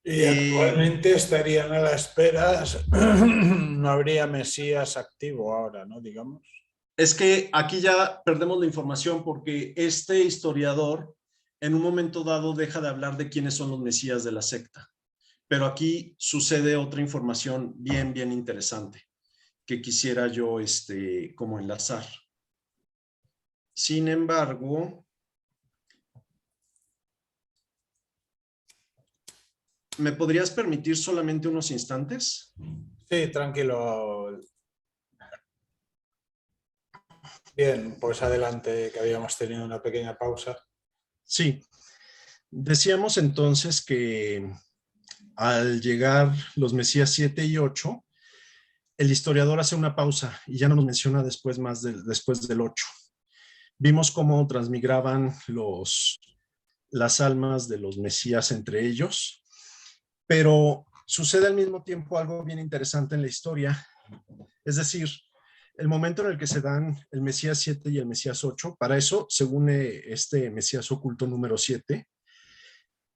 Y actualmente estarían a la espera, no habría Mesías activo ahora, ¿no? Digamos. Es que aquí ya perdemos la información porque este historiador en un momento dado deja de hablar de quiénes son los mesías de la secta. Pero aquí sucede otra información bien, bien interesante que quisiera yo como enlazar. Sin embargo, ¿me podrías permitir solamente unos instantes? Sí, tranquilo. Bien, pues adelante, que habíamos tenido una pequeña pausa. Sí, decíamos entonces que al llegar los Mesías 7 y 8, el historiador hace una pausa y ya no nos menciona después después del 8. Vimos cómo transmigraban las almas de los Mesías entre ellos, pero sucede al mismo tiempo algo bien interesante en la historia. Es decir, el momento en el que se dan el Mesías 7 y el Mesías 8, para eso se une este Mesías oculto número 7.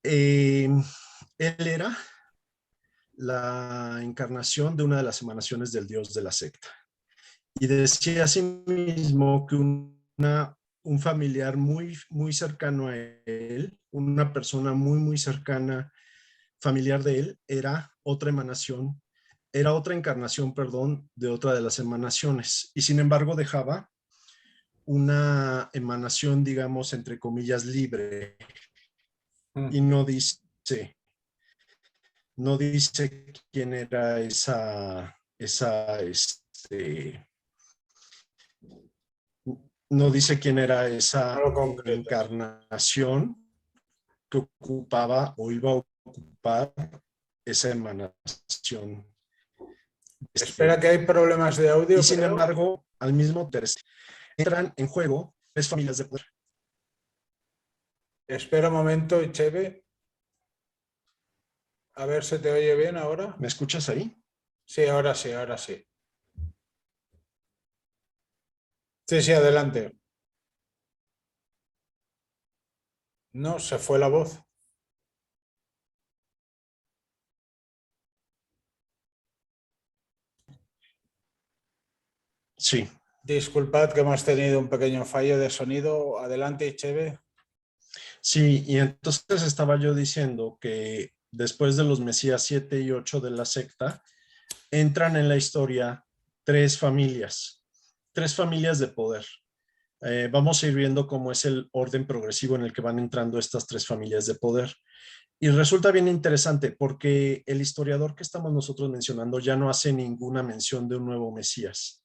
Él era la encarnación de una de las emanaciones del dios de la secta. Y decía asimismo que un familiar muy, muy cercano a él, una persona muy, muy cercana, familiar de él, era otra encarnación, perdón, de otra de las emanaciones. Y sin embargo dejaba una emanación, digamos, entre comillas, libre. Y no dice quién era no dice quién era esa encarnación que ocupaba o iba a ocupar esa emanación. Espera, que hay problemas de audio. Y sin embargo, al mismo tiempo, entran en juego tres familias de poder. Espera un momento, Cheve. A ver, ¿se te oye bien ahora? ¿Me escuchas ahí? Sí, ahora sí, ahora sí. Sí, sí, adelante. No, se fue la voz. Sí. Disculpad que hemos tenido un pequeño fallo de sonido. Adelante, Cheve. Sí, y entonces estaba yo diciendo que después de los Mesías 7 y 8 de la secta, entran en la historia tres familias de poder. Vamos a ir viendo cómo es el orden progresivo en el que van entrando estas tres familias de poder. Y resulta bien interesante porque el historiador que estamos nosotros mencionando ya no hace ninguna mención de un nuevo Mesías,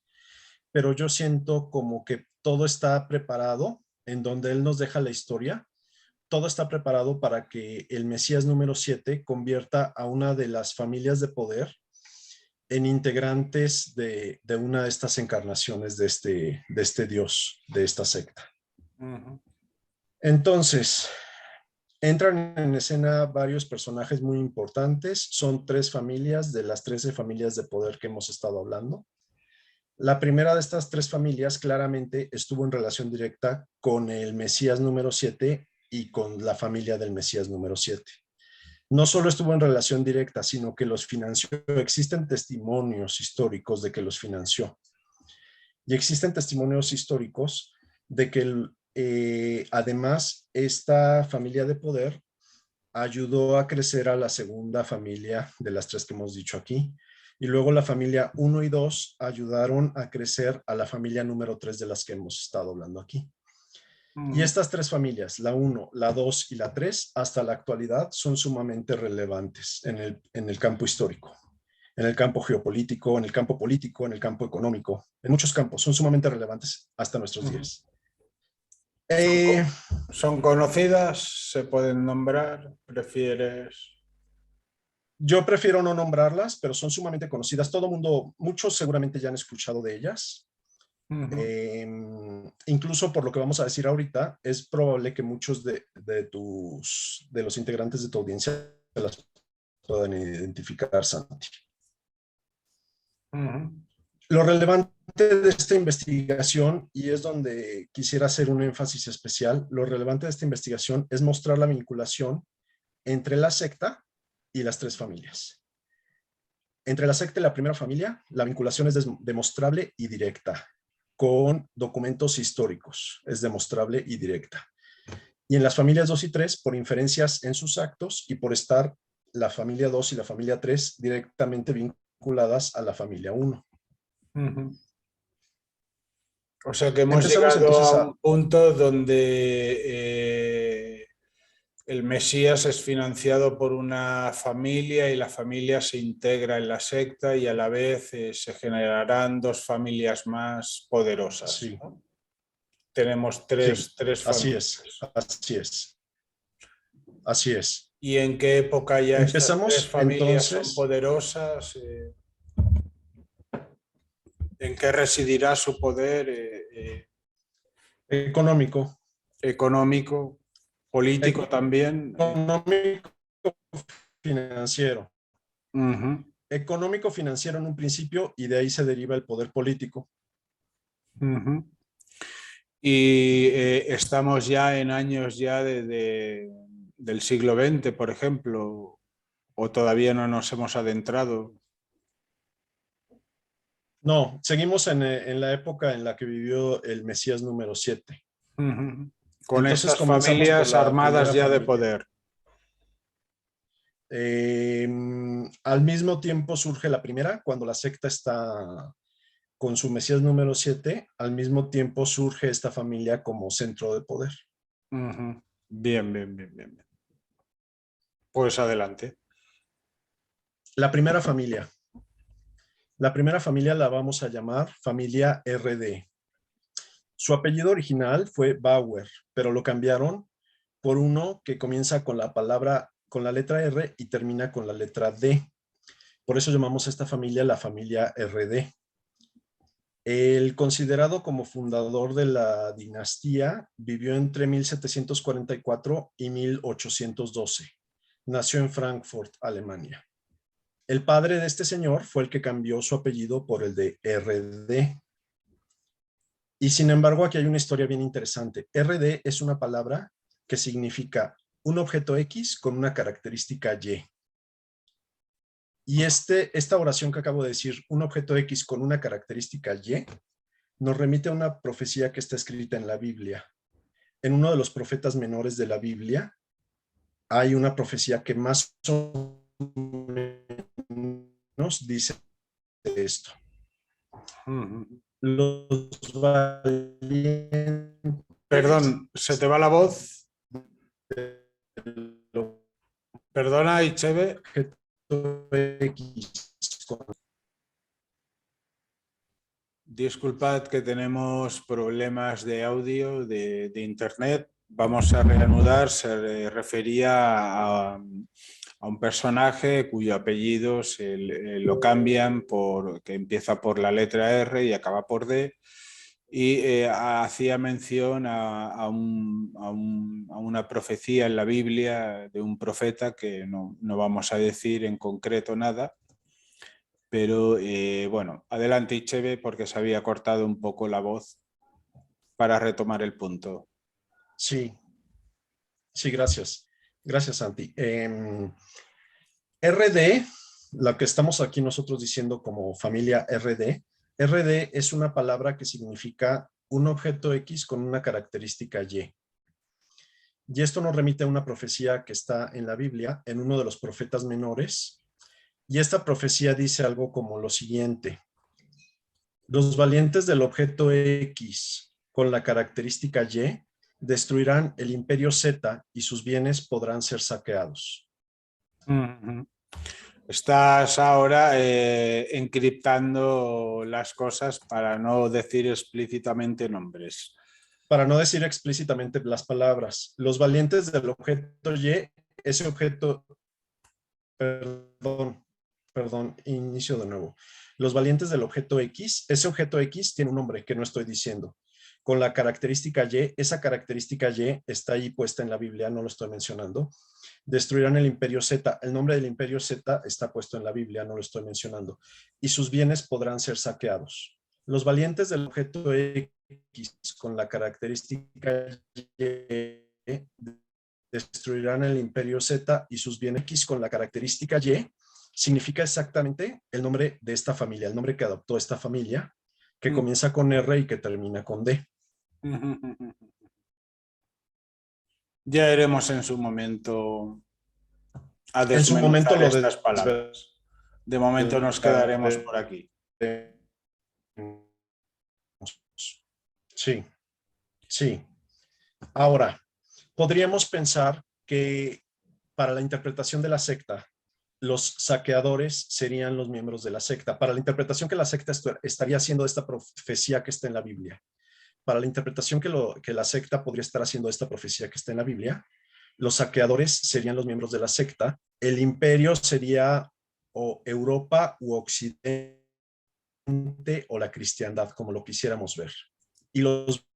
pero yo siento como que todo está preparado en donde él nos deja la historia. Todo está preparado para que el Mesías número 7 convierta a una de las familias de poder en integrantes de una de estas encarnaciones de este dios, de esta secta. Entonces, entran en escena varios personajes muy importantes. Son tres familias de las 13 familias de poder que hemos estado hablando. La primera de estas tres familias claramente estuvo en relación directa con el Mesías número 7 y con la familia del Mesías número 7. No solo estuvo en relación directa, sino que los financió. Existen testimonios históricos de que los financió. Y existen testimonios históricos de que además esta familia de poder ayudó a crecer a la segunda familia de las tres que hemos dicho aquí. Y luego la familia 1 y 2 ayudaron a crecer a la familia número 3 de las que hemos estado hablando aquí. Y estas tres familias, la 1, la 2 y la 3, hasta la actualidad son sumamente relevantes en el campo histórico. en el campo geopolítico, en el campo político, en el campo económico, en muchos campos. Son sumamente relevantes hasta nuestros días. ¿Son conocidas? ¿Se pueden nombrar? ¿Prefieres? Yo prefiero no nombrarlas, pero son sumamente conocidas. Todo mundo, muchos seguramente ya han escuchado de ellas. Incluso por lo que vamos a decir ahorita, es probable que muchos de los integrantes de tu audiencia las puedan identificar, Santi. Lo relevante de esta investigación, y es donde quisiera hacer un énfasis especial, lo relevante de esta investigación es mostrar la vinculación entre la secta y las tres familias. Entre la secta y la primera familia, la vinculación es demostrable y directa, con documentos históricos, es demostrable y directa. Y en las familias 2 y 3, por inferencias en sus actos y por estar la familia 2 y la familia 3 directamente vinculadas a la familia 1. O sea que hemos llegado a un punto donde el Mesías es financiado por una familia y la familia se integra en la secta y a la vez se generarán dos familias más poderosas. Sí. ¿No? Tenemos tres familias. Así es. ¿Y en qué época ya empezamos, estas tres familias entonces, son poderosas? ¿En qué residirá su poder? Económico. Económico, político también. Económico, financiero. Económico, financiero en un principio, y de ahí se deriva el poder político. Y estamos ya en años ya del siglo XX, por ejemplo, o todavía no nos hemos adentrado. No, seguimos en la época en la que vivió el Mesías número 7. Con Entonces, estas familias armadas ya de poder. Al mismo tiempo surge la primera, cuando la secta está con su Mesías número 7, al mismo tiempo surge esta familia como centro de poder. Bien. Pues adelante. La primera familia. La primera familia la vamos a llamar familia RD. Su apellido original fue Bauer, pero lo cambiaron por uno que comienza con la letra R y termina con la letra D. Por eso llamamos a esta familia la familia RD. El considerado como fundador de la dinastía vivió entre 1744 y 1812. Nació en Frankfurt, Alemania. El padre de este señor fue el que cambió su apellido por el de RD. Y sin embargo, aquí hay una historia bien interesante. RD es una palabra que significa un objeto X con una característica Y. Y esta oración que acabo de decir, un objeto X con una característica Y, nos remite a una profecía que está escrita en la Biblia. En uno de los profetas menores de la Biblia hay una profecía que más o menos dice esto. Los valientes... Perdón, ¿se te va la voz? Perdona, Icheve. Disculpad que tenemos problemas de audio de internet. Vamos a reanudar. Se refería a un personaje cuyo apellido lo cambian que empieza por la letra R y acaba por D. Y hacía mención a una profecía en la Biblia de un profeta que no vamos a decir en concreto nada, pero bueno, adelante Icheve, porque se había cortado un poco la voz para retomar el punto. Sí, gracias. Gracias, Santi. RD, la que estamos aquí nosotros diciendo como familia RD, RD es una palabra que significa un objeto X con una característica Y. Y esto nos remite a una profecía que está en la Biblia, en uno de los profetas menores. Y esta profecía dice algo como lo siguiente. Los valientes del objeto X con la característica Y destruirán el imperio Z y sus bienes podrán ser saqueados. Estás ahora encriptando las cosas para no decir explícitamente nombres. Para no decir explícitamente las palabras. Los valientes del objeto Y, ese objeto, perdón, inicio de nuevo. Los valientes del objeto X, ese objeto X tiene un nombre que no estoy diciendo. Con la característica Y, esa característica Y está ahí puesta en la Biblia, no lo estoy mencionando. Destruirán el imperio Z. El nombre del imperio Z está puesto en la Biblia, no lo estoy mencionando. Y sus bienes podrán ser saqueados. Los valientes del objeto X con la característica Y destruirán el imperio Z y sus bienes. X con la característica Y significa exactamente el nombre de esta familia, el nombre que adoptó esta familia, que comienza con R y que termina con D. Ya iremos en su momento a En su momento desmenuzar lo estas palabras. De momento nos quedaremos por aquí. Sí, sí. Ahora, podríamos pensar que para la interpretación de la secta, los saqueadores serían los miembros de la secta. Para la interpretación que la secta estaría haciendo de esta profecía que está en la Biblia, para la interpretación que la secta podría estar haciendo de esta profecía que está en la Biblia, los saqueadores serían los miembros de la secta, el imperio sería o Europa u Occidente o la cristiandad, como lo quisiéramos ver. Y los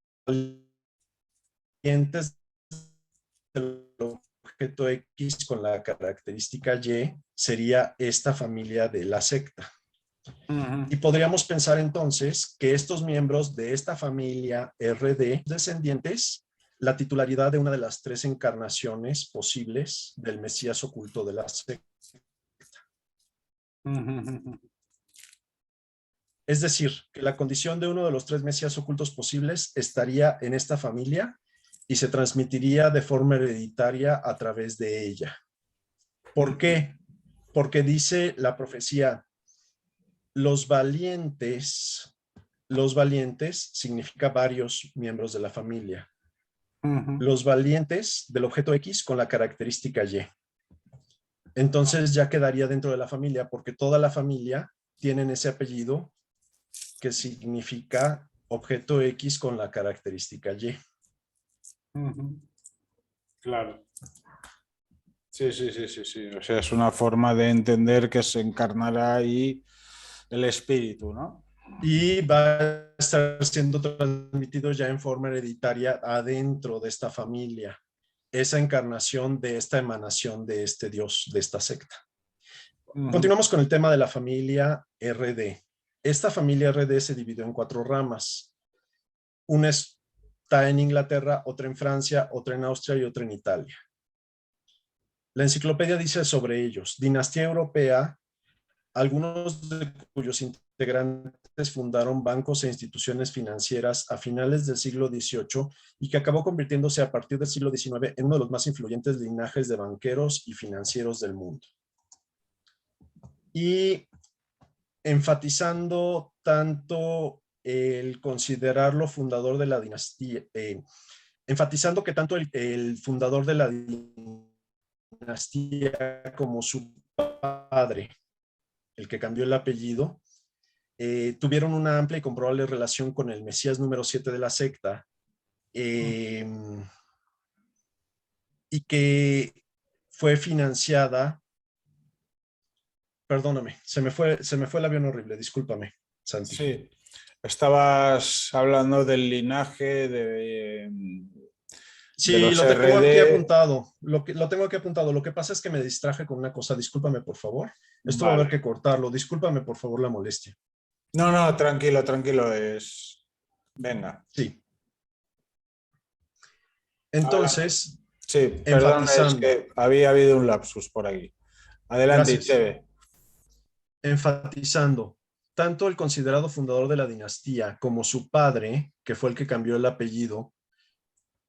valientes del objeto X con la característica Y sería esta familia de la secta. Y podríamos pensar entonces que estos miembros de esta familia RD, descendientes, la titularidad de una de las tres encarnaciones posibles del Mesías oculto de la secta. Es decir, que la condición de uno de los tres Mesías ocultos posibles estaría en esta familia y se transmitiría de forma hereditaria a través de ella. ¿Por qué? Porque dice la profecía, los valientes significa varios miembros de la familia. Los valientes del objeto X con la característica Y. Entonces ya quedaría dentro de la familia porque toda la familia tienen ese apellido que significa objeto X con la característica Y. Claro. Sí. O sea, es una forma de entender que se encarnará ahí el espíritu, ¿no? Y va a estar siendo transmitido ya en forma hereditaria adentro de esta familia, esa encarnación de esta emanación de este Dios, de esta secta. Continuamos con el tema de la familia RD. Esta familia RD se dividió en 4 ramas. Una está en Inglaterra, otra en Francia, otra en Austria y otra en Italia. La enciclopedia dice sobre ellos, dinastía europea, algunos de cuyos integrantes fundaron bancos e instituciones financieras a finales del siglo XVIII y que acabó convirtiéndose a partir del siglo XIX en uno de los más influyentes linajes de banqueros y financieros del mundo. Y enfatizando tanto el considerarlo fundador de la dinastía, enfatizando que tanto el fundador de la dinastía como su padre, el que cambió el apellido, tuvieron una amplia y comprobable relación con el Mesías número 7 de la secta, y que fue financiada, perdóname, se me fue el avión horrible, discúlpame, Santi. Sí, estabas hablando del linaje de Sí, los lo tengo RD. aquí apuntado. Lo tengo aquí apuntado. Lo que pasa es que me distraje con una cosa. Discúlpame, por favor. Esto va a haber que cortarlo. Discúlpame, por favor, la molestia. No, tranquilo. Venga. Sí. Entonces, sí, perdón, es que había habido un lapsus por aquí. Adelante, Itebe. Enfatizando, tanto el considerado fundador de la dinastía como su padre, que fue el que cambió el apellido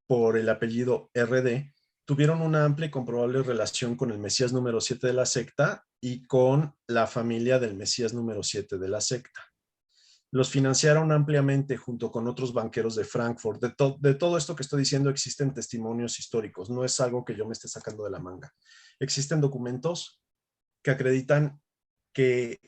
por el apellido RD, tuvieron una amplia y comprobable relación con el Mesías número 7 de la secta y con la familia del Mesías número 7 de la secta. Los financiaron ampliamente junto con otros banqueros de Frankfurt. De todo esto que estoy diciendo existen testimonios históricos, no es algo que yo me esté sacando de la manga. Existen documentos que acreditan que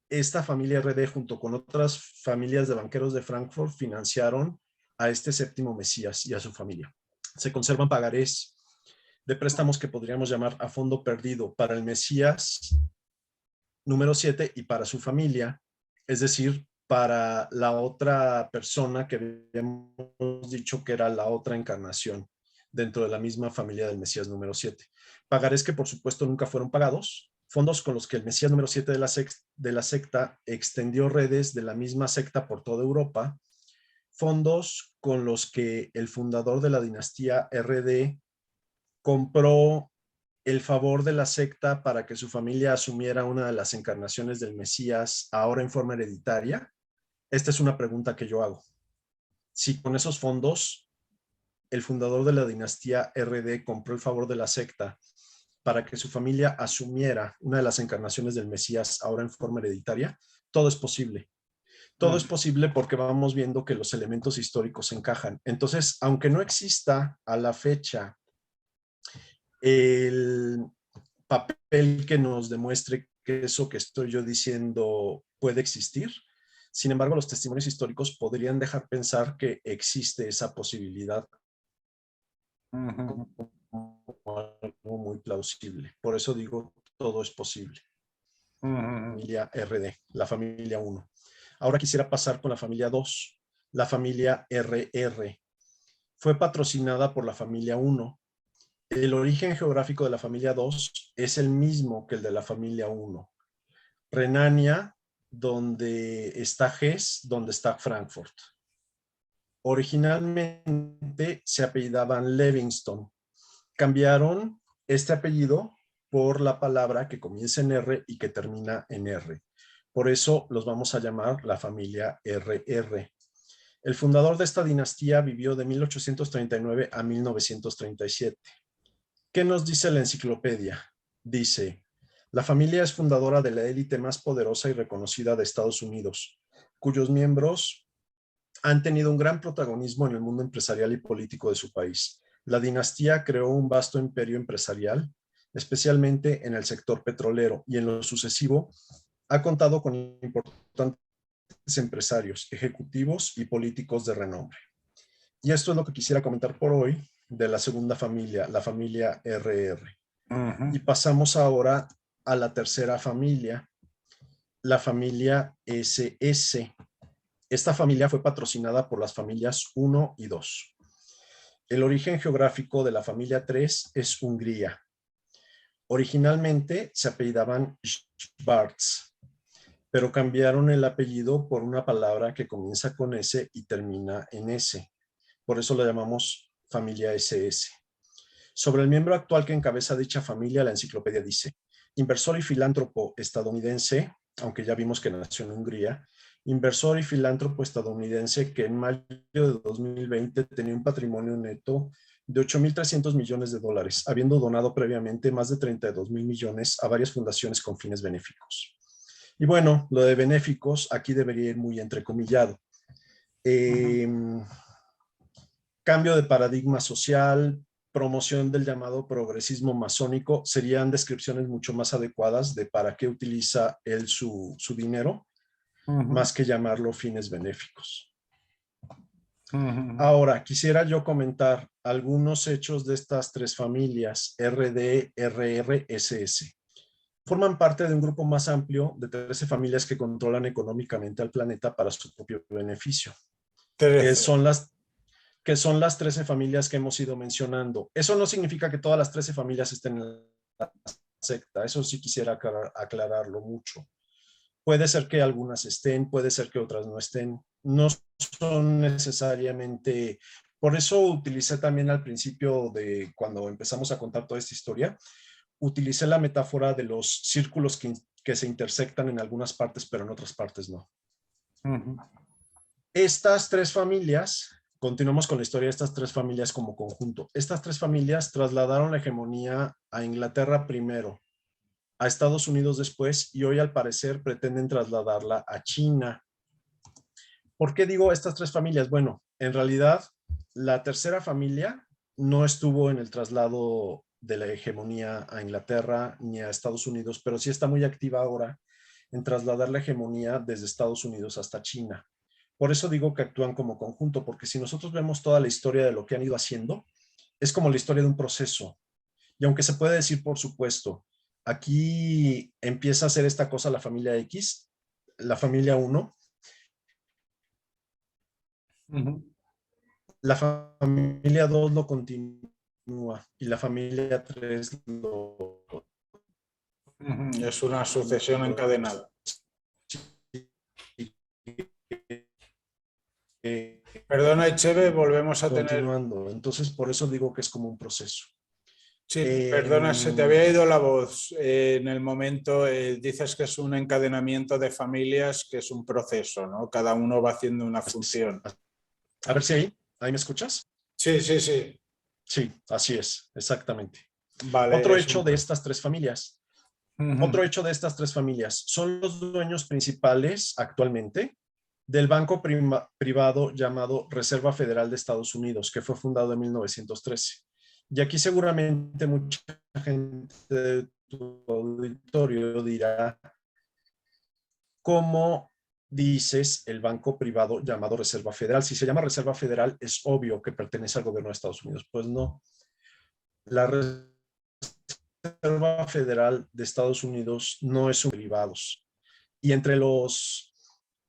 esta familia RD junto con otras familias de banqueros de Frankfurt financiaron a este séptimo Mesías y a su familia. Se conservan pagarés de préstamos que podríamos llamar a fondo perdido para el Mesías número 7 y para su familia, es decir, para la otra persona que habíamos dicho que era la otra encarnación dentro de la misma familia del Mesías número 7. Pagarés que por supuesto nunca fueron pagados, fondos con los que el Mesías número 7 de la secta extendió redes de la misma secta por toda Europa, fondos con los que el fundador de la dinastía RD compró el favor de la secta para que su familia asumiera una de las encarnaciones del Mesías ahora en forma hereditaria. Esta es una pregunta que yo hago. Si con esos fondos el fundador de la dinastía RD compró el favor de la secta para que su familia asumiera una de las encarnaciones del Mesías ahora en forma hereditaria, todo es posible. Todo es posible porque vamos viendo que los elementos históricos encajan. Entonces, aunque no exista a la fecha el papel que nos demuestre que eso que estoy yo diciendo puede existir, sin embargo, los testimonios históricos podrían dejar pensar que existe esa posibilidad como algo muy plausible. Por eso digo, todo es posible. Familia RD, la familia 1. Ahora quisiera pasar con la familia 2, la familia RR. Fue patrocinada por la familia 1. El origen geográfico de la familia 2 es el mismo que el de la familia 1. Renania, donde está Hesse, donde está Frankfurt. Originalmente se apellidaban Levingston. Cambiaron este apellido por la palabra que comienza en R y que termina en R. Por eso los vamos a llamar la familia RR. El fundador de esta dinastía vivió de 1839 a 1937. ¿Qué nos dice la enciclopedia? Dice, la familia es fundadora de la élite más poderosa y reconocida de Estados Unidos, cuyos miembros han tenido un gran protagonismo en el mundo empresarial y político de su país. La dinastía creó un vasto imperio empresarial, especialmente en el sector petrolero, y en lo sucesivo ha contado con importantes empresarios, ejecutivos y políticos de renombre. Y esto es lo que quisiera comentar por hoy de la segunda familia, la familia RR. Y pasamos ahora a la tercera familia, la familia SS. Esta familia fue patrocinada por las familias 1 y 2. El origen geográfico de la familia 3 es Hungría. Originalmente se apellidaban Schwarz, pero cambiaron el apellido por una palabra que comienza con S y termina en S. Por eso la llamamos familia SS. Sobre el miembro actual que encabeza dicha familia, la enciclopedia dice, inversor y filántropo estadounidense, aunque ya vimos que nació en Hungría, inversor y filántropo estadounidense que en mayo de 2020 tenía un patrimonio neto de 8.300 millones de dólares, habiendo donado previamente más de 32.000 millones a varias fundaciones con fines benéficos. Y bueno, lo de benéficos aquí debería ir muy entrecomillado. Cambio de paradigma social, promoción del llamado progresismo masónico, serían descripciones mucho más adecuadas de para qué utiliza él su dinero, más que llamarlo fines benéficos. Ahora, quisiera yo comentar algunos hechos de estas tres familias, RD, RR, SS. Forman parte de un grupo más amplio de 13 familias que controlan económicamente al planeta para su propio beneficio. Que son las 13 familias que hemos ido mencionando. Eso no significa que todas las 13 familias estén en la secta. Eso sí quisiera aclararlo mucho. Puede ser que algunas estén, puede ser que otras no estén. No son necesariamente... Por eso utilicé también al principio de cuando empezamos a contar toda esta historia, utilicé la metáfora de los círculos que se intersectan en algunas partes, pero en otras partes no. Estas tres familias, continuamos con la historia de estas tres familias como conjunto. Estas tres familias trasladaron la hegemonía a Inglaterra primero, a Estados Unidos después, y hoy al parecer pretenden trasladarla a China. ¿Por qué digo estas tres familias? Bueno, en realidad la tercera familia no estuvo en el traslado de la hegemonía a Inglaterra ni a Estados Unidos, pero sí está muy activa ahora en trasladar la hegemonía desde Estados Unidos hasta China. Por eso digo que actúan como conjunto, porque si nosotros vemos toda la historia de lo que han ido haciendo, es como la historia de un proceso. Y aunque se puede decir, por supuesto, aquí empieza a hacer esta cosa la familia X, la familia 1, la familia 2 lo continúa y la familia 3 lo... Es una sucesión encadenada. Perdona, Echeve, volvemos a tener... Continuando. Entonces, por eso digo que es como un proceso. Sí, perdona, se te había ido la voz. En el momento dices que es un encadenamiento de familias, que es un proceso, ¿no? Cada uno va haciendo una función. A ver si ahí me escuchas. Sí. Sí, así es, exactamente. Vale, Otro hecho de estas tres familias. Uh-huh. Otro hecho de estas tres familias. Son los dueños principales actualmente del banco privado llamado Reserva Federal de Estados Unidos, que fue fundado en 1913. Y aquí seguramente mucha gente de tu auditorio dirá, ¿cómo dices el banco privado llamado Reserva Federal? Si se llama Reserva Federal, es obvio que pertenece al gobierno de Estados Unidos. Pues no. La Reserva Federal de Estados Unidos no es un privados. Y entre los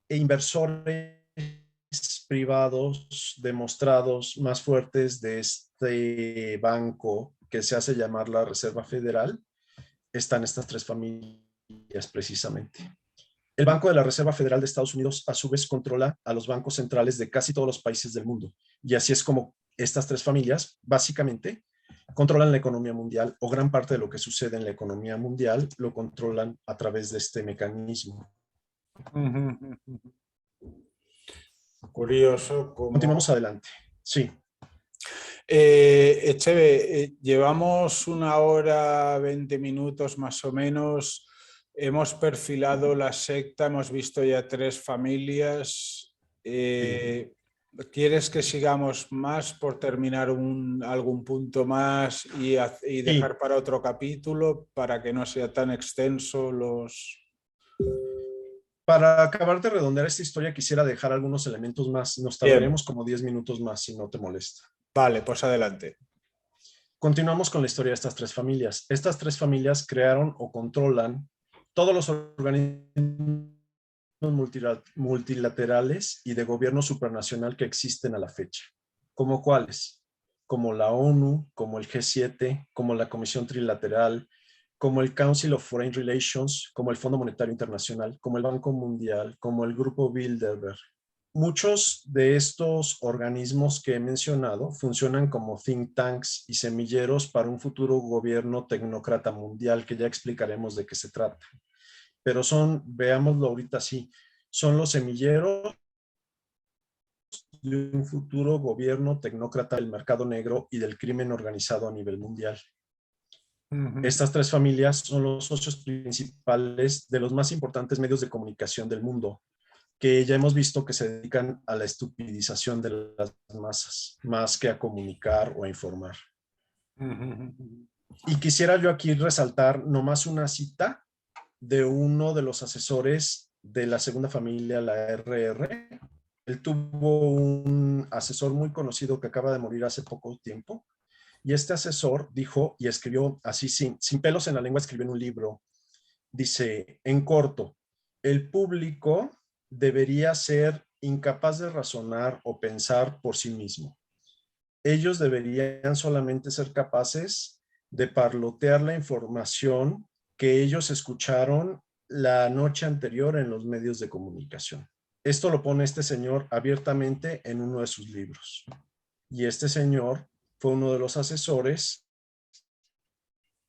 inversores privados demostrados más fuertes de este banco que se hace llamar la Reserva Federal, están estas tres familias precisamente. El Banco de la Reserva Federal de Estados Unidos a su vez controla a los bancos centrales de casi todos los países del mundo. Y así es como estas tres familias básicamente controlan la economía mundial, o gran parte de lo que sucede en la economía mundial lo controlan a través de este mecanismo. Curioso. Continuamos adelante. Sí. Echeve, llevamos 1 hora 20 minutos más o menos. Hemos perfilado la secta, hemos visto ya 3 familias. ¿Quieres que sigamos más por terminar algún punto más y dejar para otro capítulo para que no sea tan extenso los... Para acabar de redondear esta historia, quisiera dejar algunos elementos más. Nos tardaremos como 10 minutos más, si no te molesta. Vale, pues adelante. Continuamos con la historia de estas 3 familias. Estas 3 familias crearon o controlan todos los organismos multilaterales y de gobierno supranacional que existen a la fecha. ¿Como cuáles? Como la ONU, como el G7, como la Comisión Trilateral, como el Council of Foreign Relations, como el Fondo Monetario Internacional, como el Banco Mundial, como el Grupo Bilderberg. Muchos de estos organismos que he mencionado funcionan como think tanks y semilleros para un futuro gobierno tecnócrata mundial, que ya explicaremos de qué se trata. Pero veámoslo ahorita así, son los semilleros de un futuro gobierno tecnócrata del mercado negro y del crimen organizado a nivel mundial. Estas 3 familias son los socios principales de los más importantes medios de comunicación del mundo, que ya hemos visto que se dedican a la estupidización de las masas, más que a comunicar o a informar. Y quisiera yo aquí resaltar nomás una cita de uno de los asesores de la segunda familia, la RR. Él tuvo un asesor muy conocido que acaba de morir hace poco tiempo, y este asesor dijo y escribió así, sin pelos en la lengua, escribió en un libro, dice, en corto, el público debería ser incapaz de razonar o pensar por sí mismo. Ellos deberían solamente ser capaces de parlotear la información que ellos escucharon la noche anterior en los medios de comunicación. Esto lo pone este señor abiertamente en uno de sus libros. Y este señor fue uno de los asesores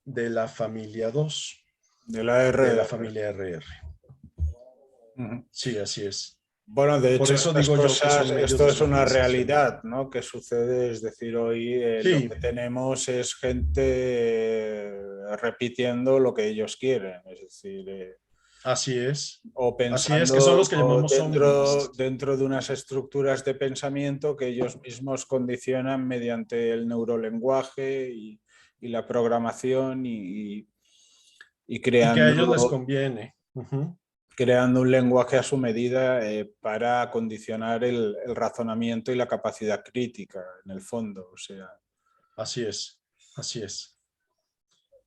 de la familia 2. De la RR. De la familia RR. Sí, así es. Bueno, de hecho, eso digo esto es una realidad, ¿no? Que sucede, es decir, hoy sí. Lo que tenemos es gente repitiendo lo que ellos quieren, es decir... así es. O pensando así es, que son los que llamamos dentro de unas estructuras de pensamiento que ellos mismos condicionan mediante el neurolenguaje y y la programación y Y que a ellos les creando, conviene. creando un lenguaje a su medida para condicionar el razonamiento y la capacidad crítica, en el fondo. O sea, Así es, así es.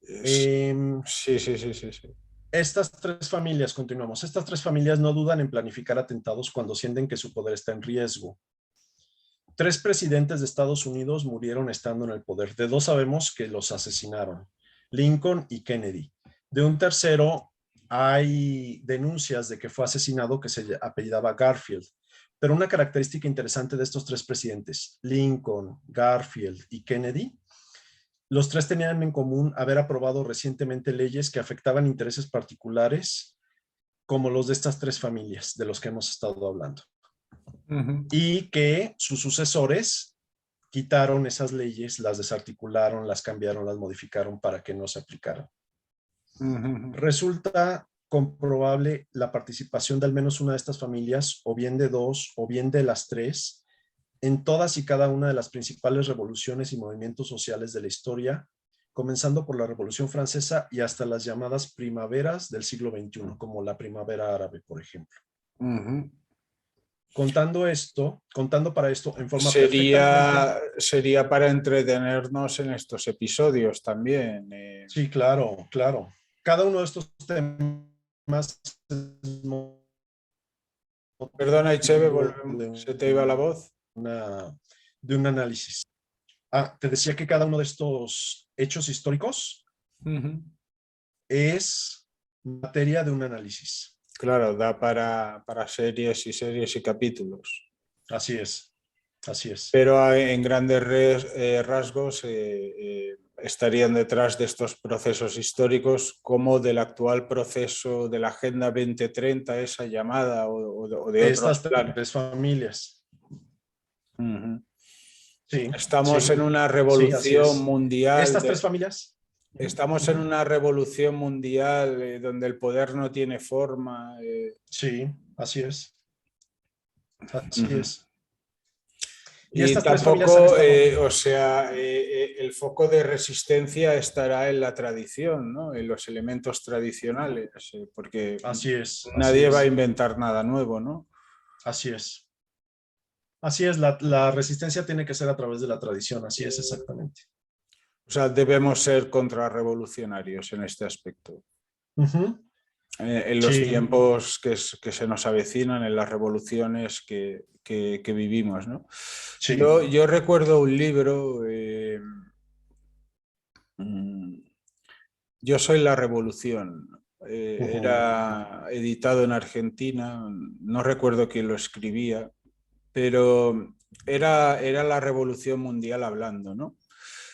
sí, sí, sí, sí, sí. Estas tres familias, continuamos, estas tres familias no dudan en planificar atentados cuando sienten que su poder está en riesgo. 3 presidentes de Estados Unidos murieron estando en el poder. De 2 sabemos que los asesinaron, Lincoln y Kennedy. De un tercero hay denuncias de que fue asesinado que se apellidaba Garfield. Pero una característica interesante de estos 3 presidentes, Lincoln, Garfield y Kennedy, los 3 tenían en común haber aprobado recientemente leyes que afectaban intereses particulares como los de estas 3 familias de los que hemos estado hablando. Y que sus sucesores quitaron esas leyes, las desarticularon, las cambiaron, las modificaron para que no se aplicaran. Resulta comprobable la participación de al menos una de estas familias, o bien de 2, o bien de las 3, en todas y cada una de las principales revoluciones y movimientos sociales de la historia, comenzando por la Revolución Francesa y hasta las llamadas primaveras del siglo XXI, como la primavera árabe, por ejemplo. Contando para esto en forma perfectamente... Sería para entretenernos en estos episodios también. Sí, claro, claro. Cada uno de estos temas es Perdona, Icheve, de se te iba la voz. de un análisis. Te decía que cada uno de estos hechos históricos es materia de un análisis. Claro, da para series y series y capítulos. Así es, así es. Pero en grandes rasgos estarían detrás de estos procesos históricos como del actual proceso de la Agenda 2030, esa llamada, o de Estas otros planes. 3 familias. Sí, Estamos sí, en una sí, revolución mundial. Estas 3 familias. Estamos en una revolución mundial donde el poder no tiene forma. Sí, así es. Así es. Y estas tampoco, o sea, el foco de resistencia estará en la tradición, ¿no? En los elementos tradicionales, porque así es, nadie así va a es. inventar nada nuevo, ¿no? Así es. Así es, la resistencia tiene que ser a través de la tradición, así es exactamente. O sea, debemos ser contrarrevolucionarios en este aspecto. En los tiempos que se nos avecinan, en las revoluciones que vivimos, ¿no? Sí. Yo recuerdo un libro, Yo soy la revolución. Era editado en Argentina, no recuerdo quién lo escribía, pero era la revolución mundial hablando, ¿no?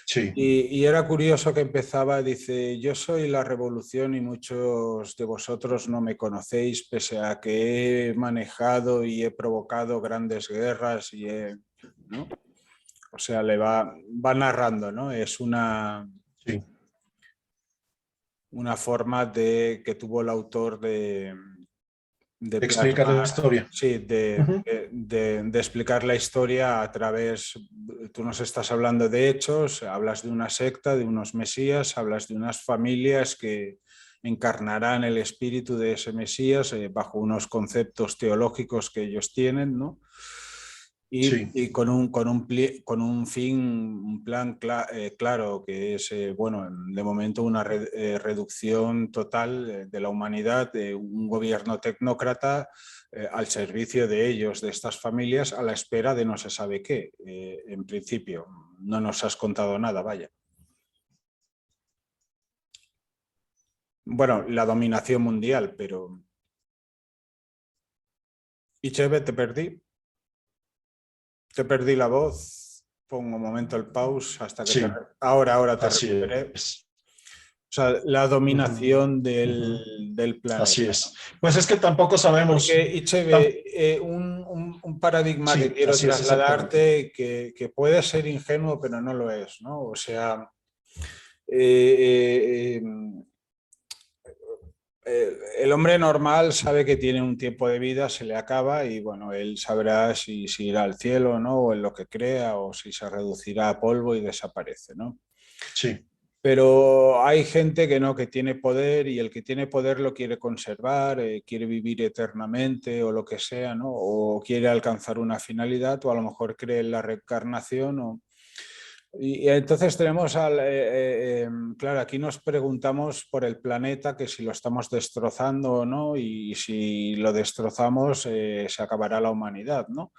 Sí. Y era curioso que empezaba, dice, yo soy la revolución y muchos de vosotros no me conocéis, pese a que he manejado y he provocado grandes guerras, ¿no? O sea, le va narrando, ¿no? Es una forma que tuvo el autor de explicar la historia. Sí, de explicar la historia a través, tú nos estás hablando de hechos, hablas de una secta, de unos mesías, hablas de unas familias que encarnarán el espíritu de ese mesías bajo unos conceptos teológicos que ellos tienen, ¿no? Y con un fin, un plan claro, que es, bueno, de momento una reducción total de la humanidad, de un gobierno tecnócrata al servicio de ellos, de estas familias, a la espera de no se sabe qué. En principio, no nos has contado nada, vaya. Bueno, la dominación mundial, pero... Icheve, te perdí. Te perdí la voz, pongo un momento el pause hasta que ahora te recuperé. O sea, la dominación del planeta. Así es. Pues es que tampoco sabemos. Porque, Icheve, un paradigma que quiero trasladarte que puede ser ingenuo, pero no lo es, ¿no? O sea, el hombre normal sabe que tiene un tiempo de vida, se le acaba y bueno, él sabrá si irá al cielo o no, o en lo que crea, o si se reducirá a polvo y desaparece, ¿no? Sí. Pero hay gente que no, que tiene poder y el que tiene poder lo quiere conservar, quiere vivir eternamente o lo que sea, ¿no? O quiere alcanzar una finalidad o a lo mejor cree en la reencarnación. Y entonces tenemos, claro, aquí nos preguntamos por el planeta, que si lo estamos destrozando o no, y si lo destrozamos se acabará la humanidad, ¿no?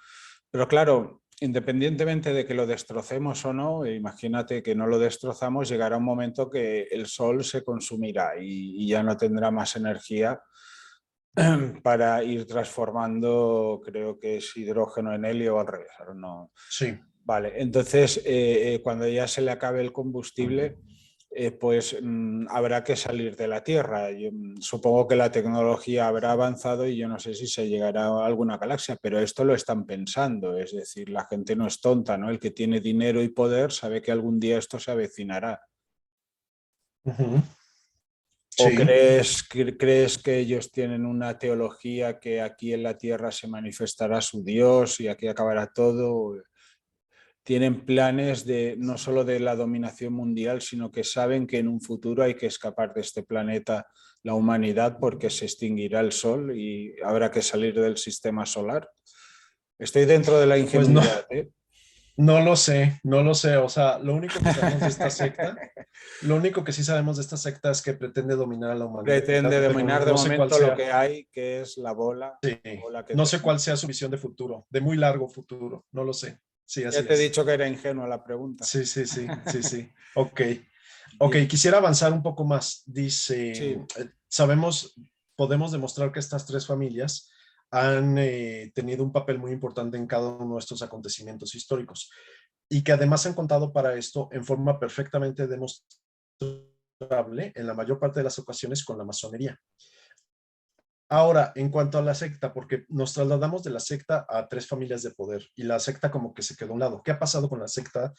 Pero claro, independientemente de que lo destrocemos o no, imagínate que no lo destrozamos, llegará un momento que el Sol se consumirá y ya no tendrá más energía para ir transformando, creo que es hidrógeno en helio o al revés. Ahora no. Sí. Vale, entonces cuando ya se le acabe el combustible, pues habrá que salir de la Tierra. Yo, supongo que la tecnología habrá avanzado y yo no sé si se llegará a alguna galaxia, pero esto lo están pensando, es decir, la gente no es tonta, ¿no? El que tiene dinero y poder sabe que algún día esto se avecinará. Ujú. ¿O Sí. crees que ellos tienen una teología que aquí en la Tierra se manifestará su Dios y aquí acabará todo? Tienen planes de no solo de la dominación mundial, sino que saben que en un futuro hay que escapar de este planeta la humanidad porque se extinguirá el Sol y habrá que salir del sistema solar. Estoy dentro de la Pues no, ingenuidad, ¿eh? no lo sé, no lo sé. O sea, lo único que sabemos de esta secta, lo único que sí sabemos de esta secta es que pretende dominar a la humanidad, Pretende pero dominar de no sé cuál momento lo sea. que hay, que es Sí, la bola que no sé cuál tenemos. sea su visión de futuro, de muy largo futuro, no lo sé. Sí, Ya así te he es. dicho que era ingenua la pregunta. Sí, sí, sí, sí, sí. Ok. Ok, Bien, quisiera avanzar un poco más. Dice, sí. sabemos, podemos demostrar que estas tres familias han tenido un papel muy importante en cada uno de estos acontecimientos históricos y que además han contado para esto en forma perfectamente demostrable en la mayor parte de las ocasiones con la masonería. Ahora, en cuanto a la secta, porque nos trasladamos de la secta a tres familias de poder y la secta como que se quedó a un lado. ¿Qué ha pasado con la secta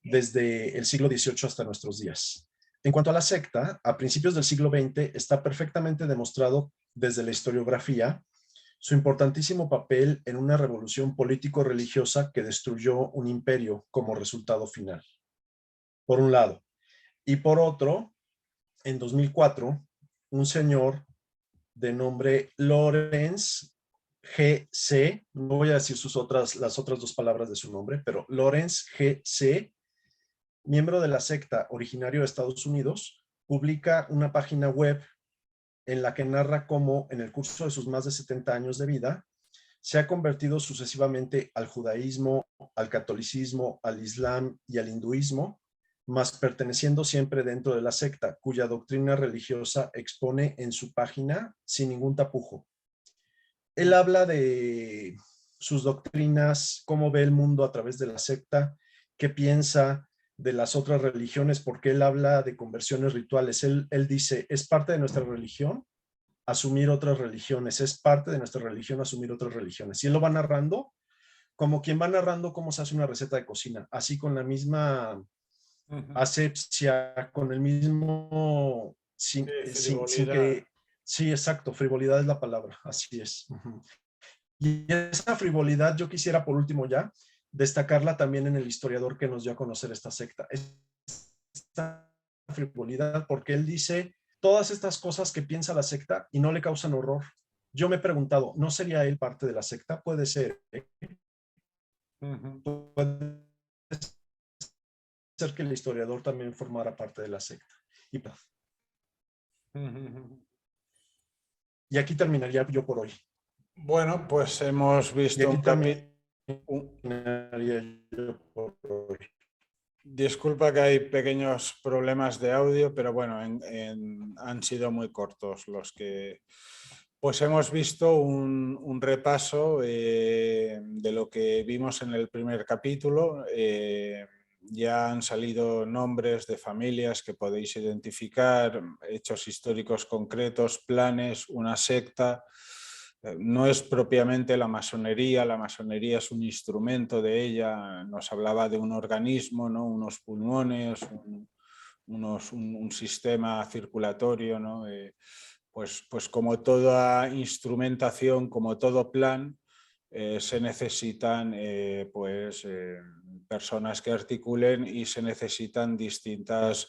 desde el siglo XVIII hasta nuestros días? En cuanto a la secta, a principios del siglo XX está perfectamente demostrado desde la historiografía su importantísimo papel en una revolución político-religiosa que destruyó un imperio como resultado final, por un lado. Y por otro, en 2004, un señor de nombre Lawrence G.C., no voy a decir las otras dos palabras de su nombre, pero Lawrence G.C., miembro de la secta originario de Estados Unidos, publica una página web en la que narra cómo en el curso de sus más de 70 años de vida se ha convertido sucesivamente al judaísmo, al catolicismo, al islam y al hinduismo, mas perteneciendo siempre dentro de la secta, cuya doctrina religiosa expone en su página sin ningún tapujo. Él habla de sus doctrinas, cómo ve el mundo a través de la secta, qué piensa de las otras religiones, porque él habla de conversiones rituales. Él dice, es parte de nuestra religión asumir otras religiones, es parte de nuestra religión asumir otras religiones. Y él lo va narrando como quien va narrando cómo se hace una receta de cocina, así con la misma asepsia, con el mismo, Sí, sin frivolidad. que, sí, exacto, frivolidad es la palabra, así es. Y esa frivolidad yo quisiera por último ya destacarla también en el historiador que nos dio a conocer esta secta. Esta frivolidad porque él dice todas estas cosas que piensa la secta y no le causan horror. Yo me he preguntado, ¿no sería él parte de la secta? Puede ser, ¿eh? Puede ser que el historiador también formara parte de la secta. Y aquí terminaría yo por hoy. Bueno, pues hemos Y visto aquí un capítulo. terminaría yo por hoy. Disculpa que hay pequeños problemas de audio, pero bueno, han sido muy cortos los que... Pues hemos visto un repaso de lo que vimos en el primer capítulo. Ya han salido nombres de familias que podéis identificar, hechos históricos concretos, planes, una secta. No es propiamente la masonería es un instrumento de ella, nos hablaba de un organismo, ¿no? Unos pulmones, un sistema circulatorio, ¿no? Pues como toda instrumentación, como todo plan, se necesitan personas que articulen y se necesitan distintas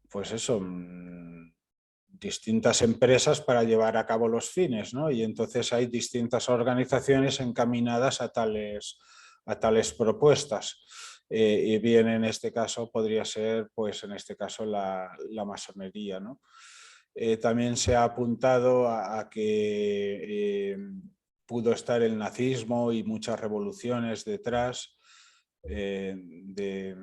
pues eso, distintas empresas para llevar a cabo los fines, ¿no? Y entonces hay distintas organizaciones encaminadas a tales propuestas. Y bien, en este caso podría ser, pues en este caso, la masonería, ¿no? También se ha apuntado a que pudo estar el nazismo y muchas revoluciones detrás de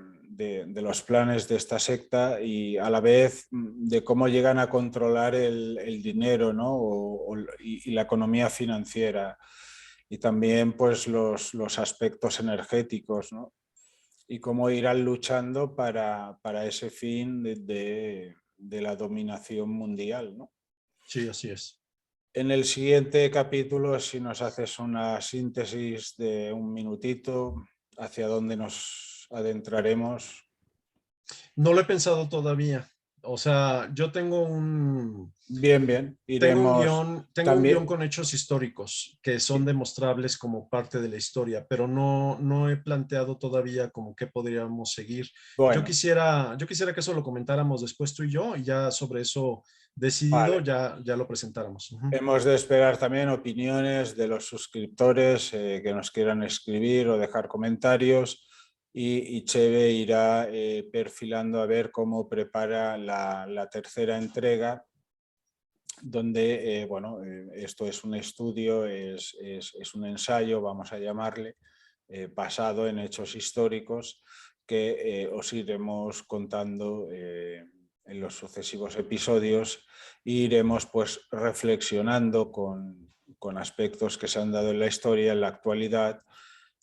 los planes de esta secta, y a la vez de cómo llegan a controlar el dinero, ¿no? y la economía financiera, y también pues los aspectos energéticos, ¿no? Y cómo irán luchando para ese fin de la dominación mundial, ¿no? Sí, así es. En el siguiente capítulo, si nos haces una síntesis de un minutito, hacia dónde nos adentraremos. No lo he pensado todavía. O sea, yo Bien, tengo un iremos guión también. con hechos históricos que son demostrables como parte de la historia, pero no he planteado todavía como qué podríamos seguir. Bueno, Yo quisiera que eso lo comentáramos después tú y yo, y ya sobre eso decidido vale. ya lo presentáramos. Ujú. Hemos de esperar también opiniones de los suscriptores que nos quieran escribir o dejar comentarios, y Cheve irá perfilando a ver cómo prepara la tercera entrega, donde, bueno, esto es un estudio, es un ensayo, vamos a llamarle, basado en hechos históricos que os iremos contando en los sucesivos episodios, e iremos pues reflexionando con aspectos que se han dado en la historia, en la actualidad,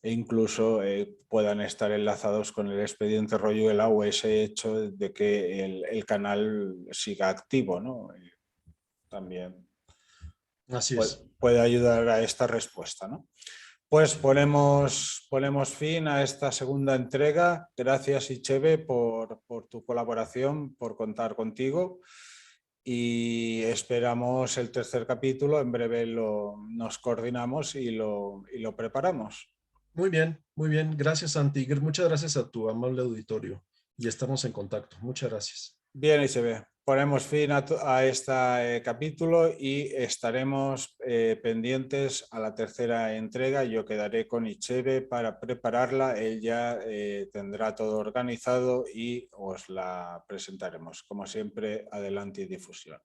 e incluso puedan estar enlazados con el expediente Royuela o ese hecho de que el canal siga activo, ¿no? También Así es. puede ayudar a esta respuesta, ¿no? Pues ponemos fin a esta segunda entrega. Gracias, Icheve, por tu colaboración, por contar contigo, y esperamos el tercer capítulo. En breve nos coordinamos y lo preparamos. Muy bien, muy bien. Gracias, Santi. Muchas gracias a tu amable auditorio y estamos en contacto. Muchas gracias. Bien, Icheve, ponemos fin a este capítulo y estaremos pendientes a la tercera entrega. Yo quedaré con Icheve para prepararla. Él ya tendrá todo organizado y os la presentaremos. Como siempre, adelante y difusión.